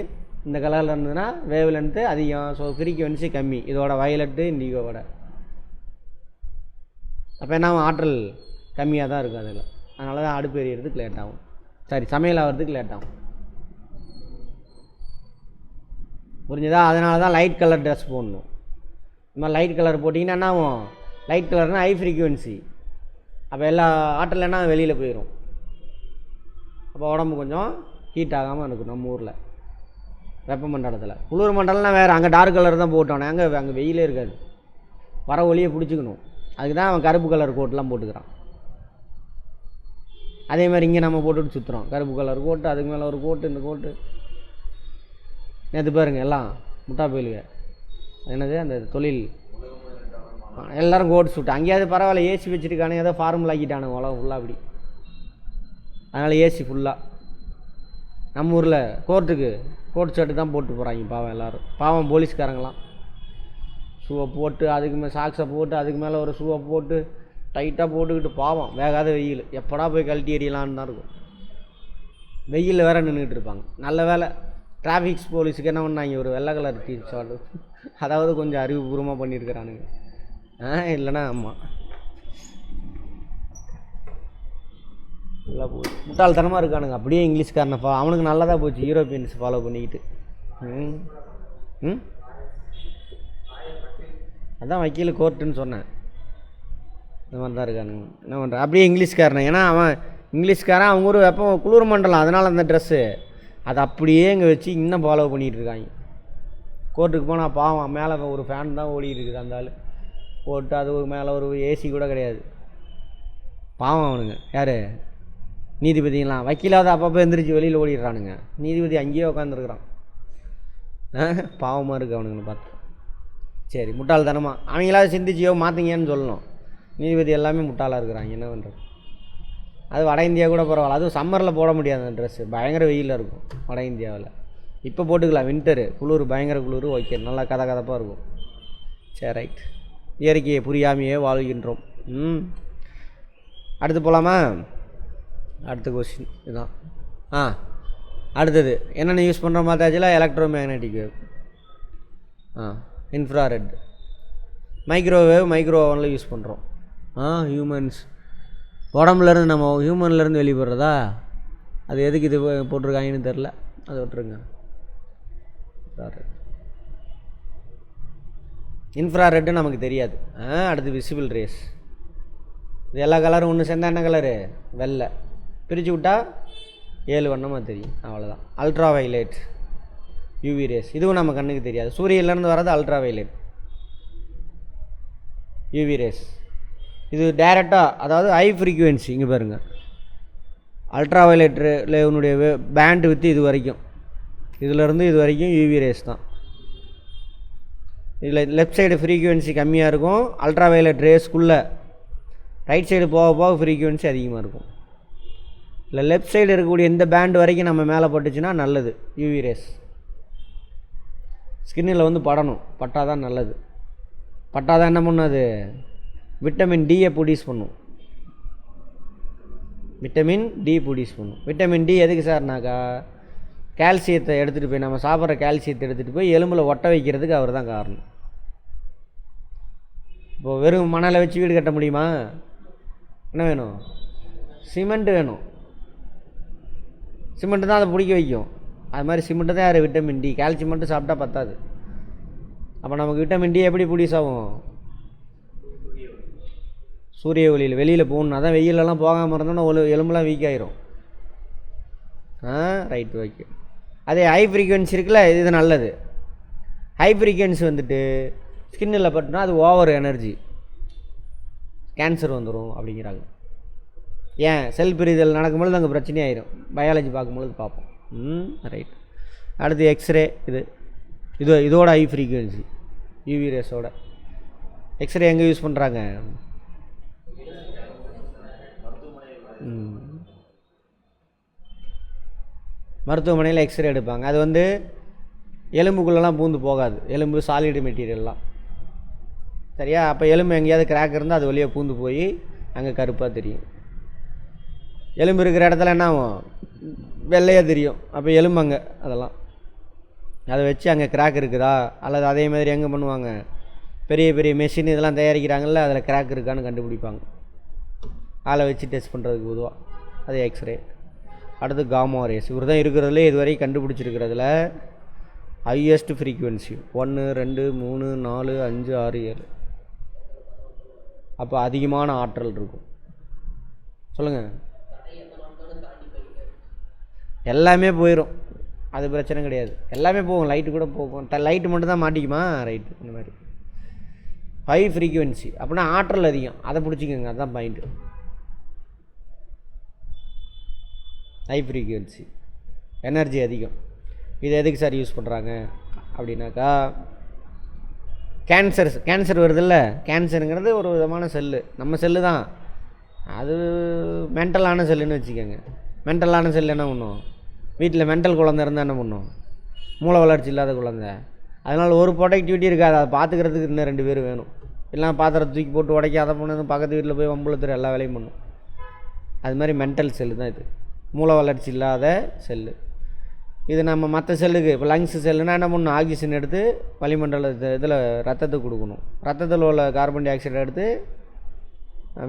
இந்த கலரில் இருந்ததுன்னா வேவ் லென்த்து அதிகம், ஸோ ஃப்ரீக்குவென்சி கம்மி. இதோட வயலட்டு இண்டிகோவோட. அப்போ என்ன ஆற்றல் கம்மியாக தான் இருக்கும் அதில். அதனால தான் அடுப்பு எரியறதுக்கு லேட் ஆகும், சமையல் ஆகிறதுக்கு லேட் ஆகும். புரிஞ்சுதா? அதனால தான் லைட் கலர் ட்ரெஸ் போடணும். இந்த மாதிரி லைட் கலர் போட்டிங்கன்னா என்ன ஆகும், லைட் கலர்னால் ஹை ஃப்ரீக்குவென்சி. அப்போ எல்லா ஆற்றல் என்ன வெளியில் போயிடும். அப்போ உடம்பு கொஞ்சம் ஹீட் ஆகாமல் இருக்கும். நம்ம ஊரில் வெப்ப மண்டலத்தில், குளிர் மண்டலம்னா வேறு, அங்கே டார்க் கலர் தான் போட்டோன்னே, அங்கே வெயிலே இருக்காது, வர ஒளியை பிடிச்சிக்கணும். அதுக்கு தான் அவன் கருப்பு கலர் கோட்டெலாம் போட்டுக்கிறான். அதே மாதிரி இங்கே நம்ம போட்டுட்டு சுற்றுறோம், கருப்பு கலர் கோட்டு, அதுக்கு மேலே ஒரு கோட்டு, இந்த கோட்டு. நேற்று பாருங்க எல்லாம் முட்டா போயிலுங்க, என்னது அந்த தொழில் எல்லோரும் கோட்டு சுட்டு. அங்கேயாவது பரவாயில்ல, ஏசி வச்சுருக்கானு, ஏதோ ஃபார்முலா ஆக்கிட்டானுங்க உலகம் ஃபுல்லாக அப்படி. அதனால் ஏசி ஃபுல்லாக. நம்ம ஊரில் கோட் ஷர்ட்டு தான் போட்டு போகிறாங்க பாவம் எல்லோரும். பாவம் போலீஸ்காரங்களாம் ஷூவை போட்டு, அதுக்கு மேலே சாக்ஸை போட்டு, அதுக்கு மேலே ஒரு ஷூவை போட்டு, டைட்டாக போட்டுக்கிட்டு பாவம் வேகாத வெயில் எப்படா போய் கழட்டி எறியலான்னு தான் இருக்கும். வெயிலில் வேறு நின்றுட்டு இருப்பாங்க. நல்ல வேலை டிராஃபிக்ஸ் போலீஸுக்கு என்ன பண்ணாங்க, ஒரு வெள்ளை கலர் டீ-ஷர்ட், அதாவது கொஞ்சம் அறிவுபூர்வமாக பண்ணியிருக்கிறானுங்க. இல்லைனா ஆமாம் நல்லா போச்சு. முட்டாள்தனமாக இருக்கானுங்க. அப்படியே இங்கிலீஷ்காரனை அவனுக்கு நல்லதாக போச்சு யூரோப்பியன்ஸ் ஃபாலோ பண்ணிக்கிட்டு. அதான் வக்கீல் கோர்ட்டுன்னு சொன்னேன். இந்த மாதிரி தான் இருக்கானுங்க. என்ன பண்ணுற அப்படியே இங்கிலீஷ்காரனை, ஏன்னா அவன் இங்கிலீஷ்காரன், அவங்க ஒரு எப்போ குளிர் மண்டலம், அதனால் அந்த ட்ரெஸ்ஸு அதை அப்படியே இங்கே வச்சு இன்னும் ஃபாலோ பண்ணிகிட்டு இருக்காங்க. கோர்ட்டுக்கு போனால் பாவம் மேலே ஒரு ஃபேன் தான் ஓடிட்டு இருக்குது அந்த ஆள் போட்டு, அது ஒரு மேலே ஒரு ஏசி கூட கிடையாது. பாவம் அவனுங்க. யார் நீதிபதிங்களாம், வக்கீலாவது அப்பப்போ எந்திரிச்சு வெளியில் ஓடிடுறானுங்க. நீதிபதி அங்கேயே உட்காந்துருக்குறான். பாவமாக இருக்குது அவனுங்களை பார்த்து. சரி முட்டாள்தனமாக அவங்களாவது சிந்திச்சியோ மாற்றிங்கன்னு சொல்லணும். நீதிபதி எல்லாமே முட்டாளாக இருக்கிறாங்க. என்ன பண்ணுறது? அது வட இந்தியா கூட பரவாயில்ல. அதுவும் சம்மரில் போட முடியாது அந்த ட்ரெஸ்ஸு, பயங்கர வெயிலில் இருக்கும் வட இந்தியாவில். இப்போ போட்டுக்கலாம், வின்டரு குளிர், பயங்கர குளிர், ஓகே, நல்லா கதப்பாக இருக்கும். சரி ரைட். இயற்கையை புரியாமையே வாழ்கின்றோம். அடுத்து போகலாமா? அடுத்த கொஸ்டின் இதுதான். அடுத்தது என்னென்ன யூஸ் பண்ணுற பார்த்தாச்சுல, electromagnetic wave, infrared, microwave, micro ஓவனில் யூஸ் பண்ணுறோம். ஹியூமன்ஸ் உடம்புலேருந்து, நம்ம ஹியூமன்லேருந்து வெளிப்படுறதா, அது எதுக்கு இது போட்டிருக்காங்கன்னு தெரில, அதை விட்டுருங்க. இன்ஃப்ராரெட்டு நமக்கு தெரியாது. அடுத்து விசிபிள் ரேஸ், இது எல்லா கலரும் ஒன்று சேர்ந்தா என்ன கலரு? வெள்ளை. பிரித்து விட்டால் 7 வண்ணமாக தெரியும், அவ்வளோதான். அல்ட்ரா வயலட், யூவி ரேஸ், இதுவும் நம்ம கண்ணுக்கு தெரியாது. சூரியன்லேருந்து வர்றது அல்ட்ரா வயலட், யூவி ரேஸ். இது டைரெக்டாக, அதாவது ஹை ஃப்ரீக்குவென்சி. இங்கே பாருங்கள், அல்ட்ரா வயலட்டில் இவனுடைய பேண்ட் வித்து இது வரைக்கும், இதிலேருந்து இது வரைக்கும் யூவி ரேஸ் தான். இதில் லெஃப்ட் சைடு ஃப்ரீக்குவென்சி கம்மியாக இருக்கும், அல்ட்ரா வயலட் ரேஸ்க்குள்ளே ரைட் சைடு போக போக ஃப்ரீக்குவென்சி அதிகமாக இருக்கும். இல்லை லெஃப்ட் சைடு இருக்கக்கூடிய இந்த பேண்ட் வரைக்கும் நம்ம மேலே பட்டுச்சுன்னா நல்லது. யூவி ரேஸ் ஸ்கின்னில் வந்து படணும், பட்டால் தான் நல்லது. பட்டால் தான் என்ன பண்ணும், அது விட்டமின் டியை ப்ரொடியூஸ் பண்ணும். விட்டமின் டி ப்ரொடியூஸ் பண்ணும். விட்டமின் டி எதுக்கு சார்னாக்கா, கால்சியத்தை எடுத்துகிட்டு போய், நம்ம சாப்பிட்ற கால்சியத்தை எடுத்துகிட்டு போய் எலும்பில் ஒட்ட வைக்கிறதுக்கு அவர் தான் காரணம். இப்போது வெறும் மணலை வச்சு வீடு கட்ட முடியுமா? என்ன வேணும்? சிமெண்ட் வேணும். சிமெண்ட்டு தான் அதை பிடிக்க வைக்கும். அது மாதிரி சிமெண்ட்டு தான் யார்? Vitamin D. கால்சியம் மட்டும் சாப்பிட்டா பத்தாது. அப்போ நமக்கு விட்டமின் டி எப்படி ப்ரொடியூஸ் ஆகும்? சூரிய ஒளியில் வெளியில் போகணும். அதான் வெயிலெல்லாம் போகாமல் இருந்தோன்னா எலும்புலாம் வீக் ஆகிரும். Right, okay. அதே ஹை ஃப்ரீக்குவென்சி இருக்குல்ல, இது நல்லது. ஹை ஃப்ரீக்குவென்சி வந்துட்டு ஸ்கின்னில் பட்டுனா அது ஓவர் எனர்ஜி, கேன்சர் வந்துடும் அப்படிங்கிறாங்க. ஏன்? செல் பிரிதல் நடக்கும்பொழுது அங்கே பிரச்சனையாயிரும். பயாலஜி பார்க்கும்பொழுது பார்ப்போம். ரைட். அடுத்து எக்ஸ்ரே, இதோட ஹை ஃப்ரீக்குவென்சி, யூவி ரேஸோட. எக்ஸ்ரே எங்கே யூஸ் பண்ணுறாங்க? மருத்துவமனையில் எக்ஸ்ரே எடுப்பாங்க. அது வந்து எலும்புக்குள்ளெல்லாம் பூந்து போகாது. எலும்பு சாலிடு மெட்டீரியல்லாம், சரியா? அப்போ எலும்பு எங்கேயாவது கிராக் இருந்தால் அது வழியாக பூந்து போய் அங்கே கருப்பாக தெரியும். எலும்பு இருக்கிற இடத்துல என்ன ஆகும்? வெள்ளையாக தெரியும். அப்போ எலும்பு அங்கே, அதெல்லாம் அதை வச்சு அங்கே கிராக் இருக்குதா, அல்லது அதே மாதிரி எங்கே பண்ணுவாங்க, பெரிய பெரிய மெஷின் இதெல்லாம் தயாரிக்கிறாங்கல்ல, அதில் கிராக் இருக்கான்னு கண்டுபிடிப்பாங்க. அதில் வச்சு டெஸ்ட் பண்ணுறதுக்கு பொதுவாக அது எக்ஸ்ரே. அடுத்து காமா ரேஸ். இவர் தான் இருக்கிறதுல இதுவரை கண்டுபிடிச்சிருக்கிறதுல ஹையஸ்ட் ஃப்ரீக்குவென்சி. 1, 2, 3, 4, 5, 6, 7. அப்போ அதிகமான ஆற்றல் இருக்கும். சொல்லுங்கள். எல்லாமே போயிடும், அது பிரச்சனை கிடையாது. எல்லாமே போகும், லைட்டு கூட போகும். லைட்டு மட்டும் தான் மாட்டிக்குமா? ரைட்டு. இந்த மாதிரி ஹை ஃப்ரீக்குவென்சி அப்படின்னா ஆற்றல் அதிகம், அதை பிடிச்சிக்கோங்க. அதுதான் பாயிண்ட்டு. ஹை ஃப்ரீக்குவென்சி, எனர்ஜி அதிகம். இது எதுக்கு சார் யூஸ் பண்ணுறாங்க அப்படின்னாக்கா, கேன்சர் வருதில்ல, கேன்சருங்கிறது ஒரு விதமான செல்லு, நம்ம செல்லு தான். அது மென்டலான செல்லுன்னு வச்சுக்கோங்க. மென்டலான செல் என்ன பண்ணும்? வீட்டில் மென்டல் குழந்தை இருந்தால் என்ன பண்ணும்? மூளை வளர்ச்சி இல்லாத குழந்தை. அதனால் ஒரு ப்ரொடக்டிவிட்டி இருக்காது. அதை பார்த்துக்கிறதுக்கு இன்னும் 2 பேர் வேணும். எல்லாம் பாத்திரத்தை தூக்கி போட்டு உடைக்க அதை பண்ணது, பக்கத்து வீட்டில் போய் வம்புழுத்துற எல்லா வேலையும் பண்ணும். அது மாதிரி மென்டல் செல்லு தான் இது, மூளை வளர்ச்சி இல்லாத செல்லு. இது நம்ம மற்ற செல்லுக்கு இப்போ லங்ஸ் செல்லுனா என்ன பண்ணணும், ஆக்சிஜன் எடுத்து வளிமண்டலத்தை இதில் ரத்தத்துக்கு கொடுக்கணும், ரத்தத்தில் உள்ள கார்பன் டை ஆக்சைடை எடுத்து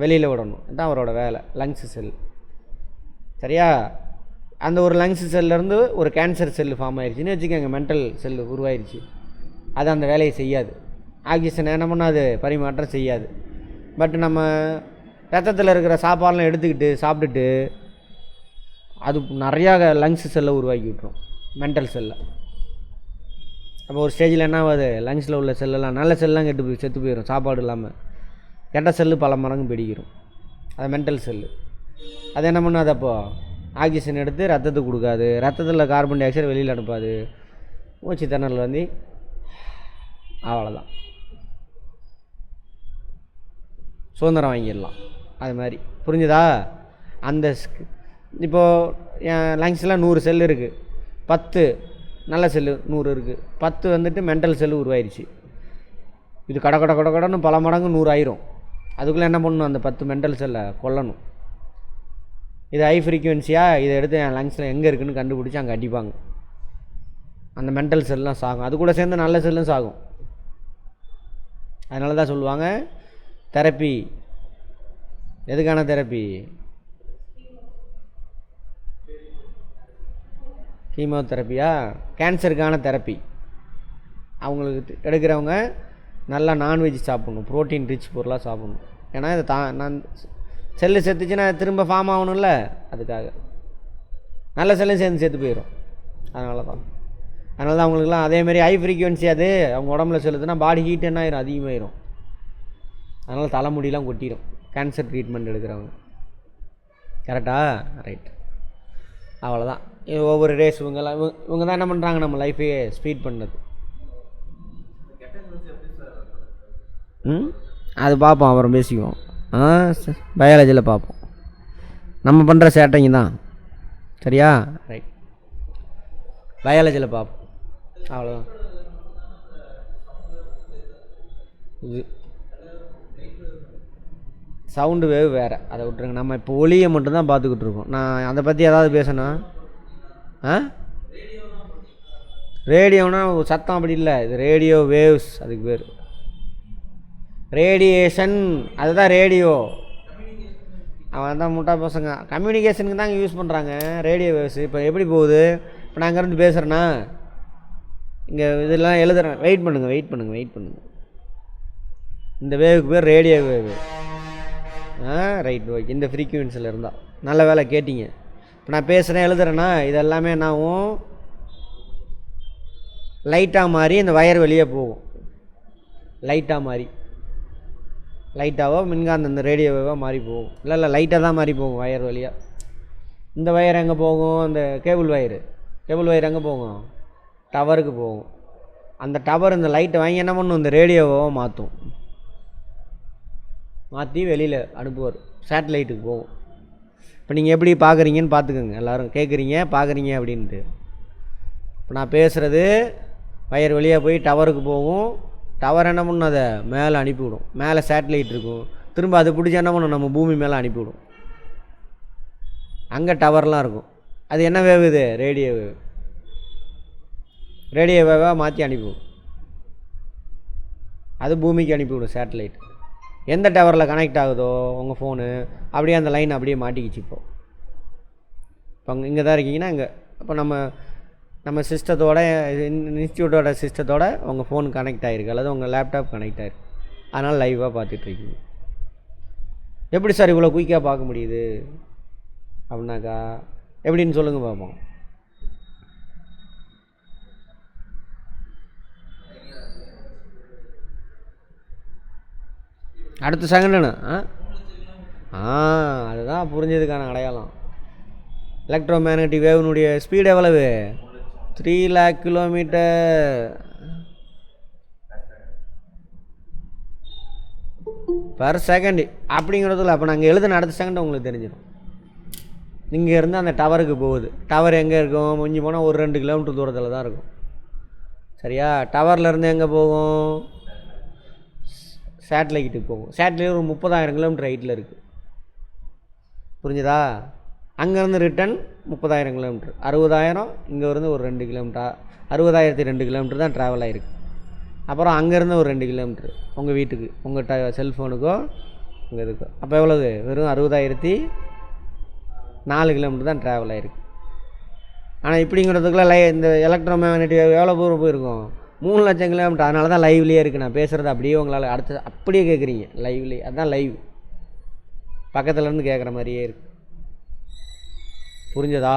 வெளியில் விடணும். இதுதான் அவரோட வேலை, லங்ஸ் செல். சரியா? அந்த ஒரு லங்ஸ் செல்லேருந்து ஒரு கேன்சர் செல்லு ஃபார்ம் ஆயிடுச்சுன்னு வச்சுக்கோங்க, மென்டல் செல்லு உருவாயிருச்சு. அது அந்த வேலையை செய்யாது, ஆக்சிஜன் என்ன பண்ணாது, பரிமாற்றம் செய்யாது. பட் நம்ம ரத்தத்தில் இருக்கிற சாப்பாடெலாம் எடுத்துக்கிட்டு சாப்பிட்டுட்டு அது நிறையா லங்ஸ் செல்லை உருவாக்கி விட்டுரும், மென்டல் செல்லை. அப்போ ஒரு ஸ்டேஜில் என்ன ஆகுது, லங்ஸில் உள்ள செல்லெல்லாம், நல்ல செல்லாம் செத்து போயிடும் சாப்பாடு இல்லாமல். கெட்ட செல்லு பல மடங்கு பிடிக்கிறோம், அது மென்டல் செல்லு. அது என்ன பண்ணாது, அப்போது ஆக்சிஜன் எடுத்து ரத்தத்துக்கு கொடுக்காது, ரத்தத்தில் கார்பன் டை ஆக்சைடு வெளியில் அனுப்பாது, மூச்சு திணறல் வந்து அவ்வளோதான், சுதந்திரம் வாங்கிடலாம். அது மாதிரி புரிஞ்சுதா? அந்த இப்போது என் லங்ஸில் 100 செல்லு இருக்குது, 10 நல்ல செல்லு 100 இருக்குது, 10 வந்துட்டு மென்டல் செல்லு உருவாயிருச்சு. இது கடன்னு பல மடங்கு 100 ஆயிரும். அதுக்குள்ளே என்ன பண்ணணும், அந்த 10 மென்டல் செல்லை கொல்லணும். இது ஹை ஃப்ரீக்குவென்சியாக இதை எடுத்து என் லங்ஸில் எங்கே இருக்குதுன்னு கண்டுபிடிச்சி அங்கே அடிப்பாங்க. அந்த மென்டல் செல்லாம் சாகும், அது கூட சேர்ந்து நல்ல செல்லும் சாகும். அதனால தான் சொல்லுவாங்க தெரப்பி. எதுக்கான தெரப்பி? கீமோதெரப்பியா? கேன்சருக்கான தெரப்பி. அவங்களுக்கு எடுக்கிறவங்க நல்லா நான்வெஜ் சாப்பிட்ணும், ப்ரோட்டீன் ரிச் பொருளாக சாப்பிட்ணும். ஏன்னா இதை நான் செல்லு செத்துச்சுன்னா திரும்ப ஃபார்ம் ஆகணும்ல, அதுக்காக. நல்ல செல்லும் சேர்ந்து செத்து போயிடும். அதனால தான் அவங்களுக்குலாம் அதேமாரி ஹை ஃப்ரீக்குவென்சி அது அவங்க உடம்புல செலுத்துனா பாடி ஹீட் என்ன ஆயிரும், அதிகமாகிடும். அதனால் தலைமுடியெலாம் கொட்டிடும் கேன்சர் ட்ரீட்மெண்ட் எடுக்கிறவங்க. கரெக்டா? ரைட். அவ்வளோதான். ஒவ்வொரு ரேஸ் இவங்க தான் என்ன பண்ணுறாங்க, நம்ம லைஃபையே ஸ்பீட் பண்ணது. அது பார்ப்போம், அப்புறம் பேசிக்குவோம். பயாலஜியில் பார்ப்போம். நம்ம பண்ணுற சேட்டைங்க தான். சரியா? ரைட். பயாலஜியில் பார்ப்போம். அவ்வளோதான். இது சவுண்டு வேவ் வேறு, அதை விட்டுருங்க. நம்ம இப்போ ஒளியை மட்டும்தான் பார்த்துக்கிட்டு இருக்கோம். நான் அதை பற்றி ஏதாவது பேசணும். ரேடியோனா சத்தம் அப்படி இல்லை, இது ரேடியோ வேவ்ஸ், அதுக்கு பேர் ரேடியேஷன். அதுதான் ரேடியோ. அவன் தான் முட்டா பசங்க கம்யூனிகேஷனுக்கு தாங்க யூஸ் பண்ணுறாங்க ரேடியோ வேவ்ஸ். இப்போ எப்படி போகுது, இப்போ நான் அங்கேருந்து பேசுகிறேன்னா இங்கே இதெல்லாம் எழுதுறேன், வெயிட் பண்ணுங்கள். இந்த வேவுக்கு பேர் ரேடியோ வேவு. Right, okay. இந்த ஃப்ரீக்குவென்சியில் இருந்தால் நல்ல வேலை கேட்டிங்க. இப்போ நான் பேசுகிறேன், எழுதுறேன்னா இதெல்லாமே என்னாகும், லைட்டாக மாறி இந்த வயர் வெளியே போகும். லைட்டாவோ மின்காந்த இந்த ரேடியோ வேவாக மாறி போகும். இல்லை லைட்டாக தான் மாறி போகும் வயர் வழியாக. இந்த வயர் எங்கே போகும், அந்த கேபிள் வயர் எங்கே போகும், டவருக்கு போகும். அந்த டவர் இந்த லைட்டை வாங்கி என்ன பண்ணும், இந்த ரேடியோவை மாற்றி வெளியில் அனுப்புவார், சேட்டலைட்டுக்கு போகும். இப்போ நீங்கள் எப்படி பார்க்குறீங்கன்னு பார்த்துக்கோங்க, எல்லோரும் கேட்குறீங்க பார்க்குறீங்க அப்படின்ட்டு. இப்போ நான் பேசுகிறது வயர் வழியாக போய் டவருக்கு போகும். டவர் என்ன பண்ணும், அதை மேலே அனுப்பிவிடும். மேலே சேட்டலைட் இருக்கும், திரும்ப அதை பிடிச்சி என்ன பண்ணும், நம்ம பூமி மேலே அனுப்பிவிடும். அங்கே டவர்லாம் இருக்கும். அது என்ன வேவ், இது ரேடியோ வேவாக மாற்றி அனுப்பிவிடும். அது பூமிக்கு அனுப்பிவிடும் சேட்டலைட். எந்த டவரில் கனெக்ட் ஆகுதோ உங்கள் ஃபோனு, அப்படியே அந்த லைன் அப்படியே மாட்டிக்கிச்சு. இப்போ இங்கே தான் இருக்கீங்கன்னா இங்கே, இப்போ நம்ம சிஸ்டத்தோட இன்ஸ்டியூட்டோட சிஸ்டத்தோட உங்கள் ஃபோன் கனெக்ட் ஆகிருக்கு, அல்லது உங்கள் லேப்டாப் கனெக்ட் ஆகிருக்கு. அதனால் லைவாக பார்த்துட்ருக்கீங்க. எப்படி சார் இவ்வளோ குயிக்காக பார்க்க முடியுது அப்படின்னாக்கா, எப்படின்னு சொல்லுங்கள் பார்ப்போம். அடுத்த செகண்டுன்னு அதுதான் புரிஞ்சதுக்கான அடையாளம். எலக்ட்ரோ மேக்னட்டிக் வேவ்னுடைய ஸ்பீடு எவ்வளவு, 3 lakh கிலோமீட்டர் பர் செகண்ட் அப்படிங்கிறதுல. அப்போ நாங்கள் எழுதுன அடுத்த செகண்ட் உங்களுக்கு தெரிஞ்சிடும். இங்கே இருந்து அந்த டவருக்கு போகுது. டவர் எங்கே இருக்கும், முடிஞ்சு போனால் ஒரு 2 கிலோமீட்டர் தூரத்தில் தான் இருக்கும். சரியா? டவர்லேருந்து எங்கே போகும், சேட்டலைட்டுக்கு போகும். சேட்டலைட் ஒரு 30,000 கிலோமீட்டர் ஹைட்டில் இருக்குது. புரிஞ்சுதா? அங்கேருந்து ரிட்டன் 30,000 கிலோமீட்டர், 60,000 இங்கே இருந்து ஒரு 2 கிலோமீட்டர், 60,002 கிலோமீட்டர் தான் ட்ராவல் ஆகிருக்கு. அப்புறம் அங்கேருந்து ஒரு 2 கிலோமீட்ரு உங்கள் வீட்டுக்கு, உங்கள் செல்ஃபோனுக்கோ உங்கள் இதுக்கோ. அப்போ எவ்வளவு? வெறும் 60,004 கிலோமீட்டர் தான் ட்ராவல் ஆகிருக்கு. ஆனால் இப்படிங்கிறதுக்குள்ள இந்த எலக்ட்ரோ மேக்னெட்டிக் வேவ் எவ்வளோ தூரம் போயிருக்கும்? 3 லட்சம் கிலோமீட்டர். அதனால தான் லைவ்லேயே இருக்குது. நான் பேசுகிறது அப்படியே உங்களால் அடுத்து அப்படியே கேட்குறீங்க லைவ்லேயே. அதுதான் லைவ், பக்கத்துலேருந்து கேட்குற மாதிரியே இருக்குது. புரிஞ்சதா?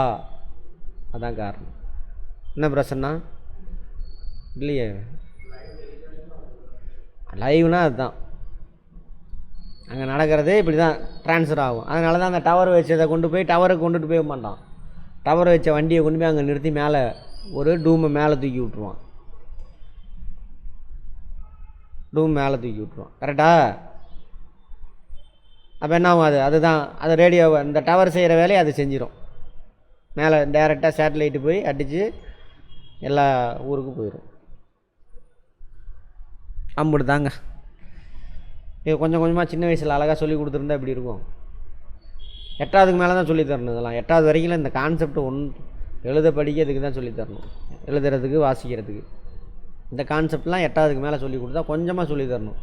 அதான் காரணம். என்ன பிரச்சனைனா இல்லையே, லைவ்னால் அதுதான் அங்கே நடக்கிறதே இப்படி தான் ட்ரான்ஸ்ஃபர் ஆகும். அதனால தான் அந்த டவர் வச்சதை கொண்டு போய் டவருக்கு கொண்டுட்டு போக மாட்டான். டவர் வச்ச வண்டியை கொண்டு போய் அங்கே நிறுத்தி மேலே ஒரு டூமை மேலே தூக்கி விட்ருவான். கரெக்டா? அப்போ என்ன ஆகும்? அதுதான் அது ரேடியோவை, இந்த டவர் செய்கிற வேலையை அது செஞ்சிடும். மேலே டைரெக்டாக சேட்டலைட்டு போய் அடித்து எல்லா ஊருக்கும் போயிடும். அம்புட்டு தாங்க. இது கொஞ்சம் கொஞ்சமாக சின்ன வயசில் அழகாக சொல்லி கொடுத்துருந்தா எப்படி இருக்கும்? 8வதுக்கு மேலே தான் சொல்லித்தரணும். இதெல்லாம் 8வது வரைக்கும் இந்த கான்செப்ட் எழுத படிக்கிறதுக்கு தான் சொல்லித்தரணும், எழுதுறதுக்கு வாசிக்கிறதுக்கு. இந்த கான்செப்ட்லாம் 8வதுக்கு மேலே சொல்லி கொடுத்தா கொஞ்சமாக சொல்லித்தரணும்.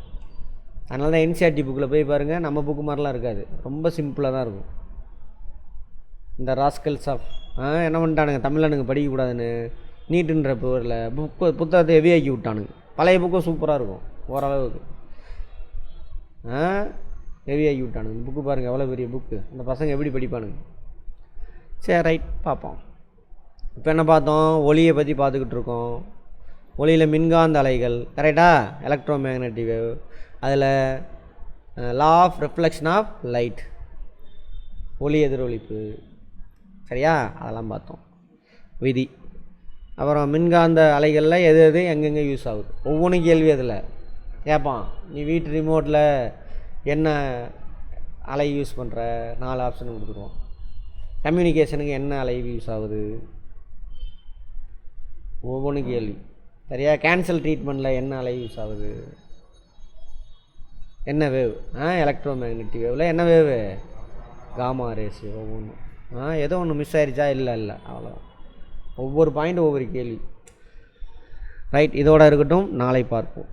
அதனால தான் என்சிஆர்டி புக்கில் போய் பாருங்கள், நம்ம புக்கு மாதிரிலாம் இருக்காது, ரொம்ப சிம்பிளாக தான் இருக்கும். இந்த ராஸ்கல்ஸ் ஆஃப் என்ன பண்ணிட்டானுங்க, தமிழனுங்க படிக்கக்கூடாதுன்னு நீட்டுன்ற பேரில் புத்தகத்தை ஹெவியாக்கி விட்டானுங்க. பழைய புக்கும் சூப்பராக இருக்கும் ஓரளவுக்கு. ஹெவியாக்கி விட்டானுங்க. புக்கு பாருங்கள் எவ்வளோ பெரிய புக்கு, அந்த பசங்க எப்படி படிப்பானுங்க. சரி, ரைட், பார்ப்போம். இப்போ என்ன பார்த்தோம்? ஒளியை பற்றி பார்த்துக்கிட்டு இருக்கோம். ஒளியில் மின்காந்த அலைகள், கரெக்டா? எலக்ட்ரோ மேக்னெட்டிக் வேவ், அதில் law of reflection of light, ஒளி எதிரொலிப்பு, சரியா? அதெல்லாம் பார்த்தோம், விதி. அப்புறம் மின்காந்த அலைகளில் எது எது எங்கெங்கே யூஸ் ஆகுது, ஒவ்வொன்றும் கேள்வி அதில் கேட்பான். நீ வீட்டு ரிமோட்டில் என்ன அலை யூஸ் பண்ணுற, 4 ஆப்ஷன் கொடுத்துருவோம். கம்யூனிகேஷனுக்கு என்ன அலை யூஸ் ஆகுது, ஒவ்வொன்றும் கேள்வி, சரியா? கேன்சல் ட்ரீட்மெண்ட்டில் என்ன அலை யூஸ் ஆகுது, என்ன வேவ், எலக்ட்ரோ மேக்னெட்டிக் வேவில் என்ன வேவு, காமா ரேஸ், ஒவ்வொன்றும். ஏதோ ஒன்று மிஸ் ஆயிடுச்சா? இல்லை, அவ்வளோதான். ஒவ்வொரு பாயிண்ட் ஒவ்வொரு கேள்வி. ரைட், இதோடு இருக்கட்டும், நாளை பார்ப்போம்.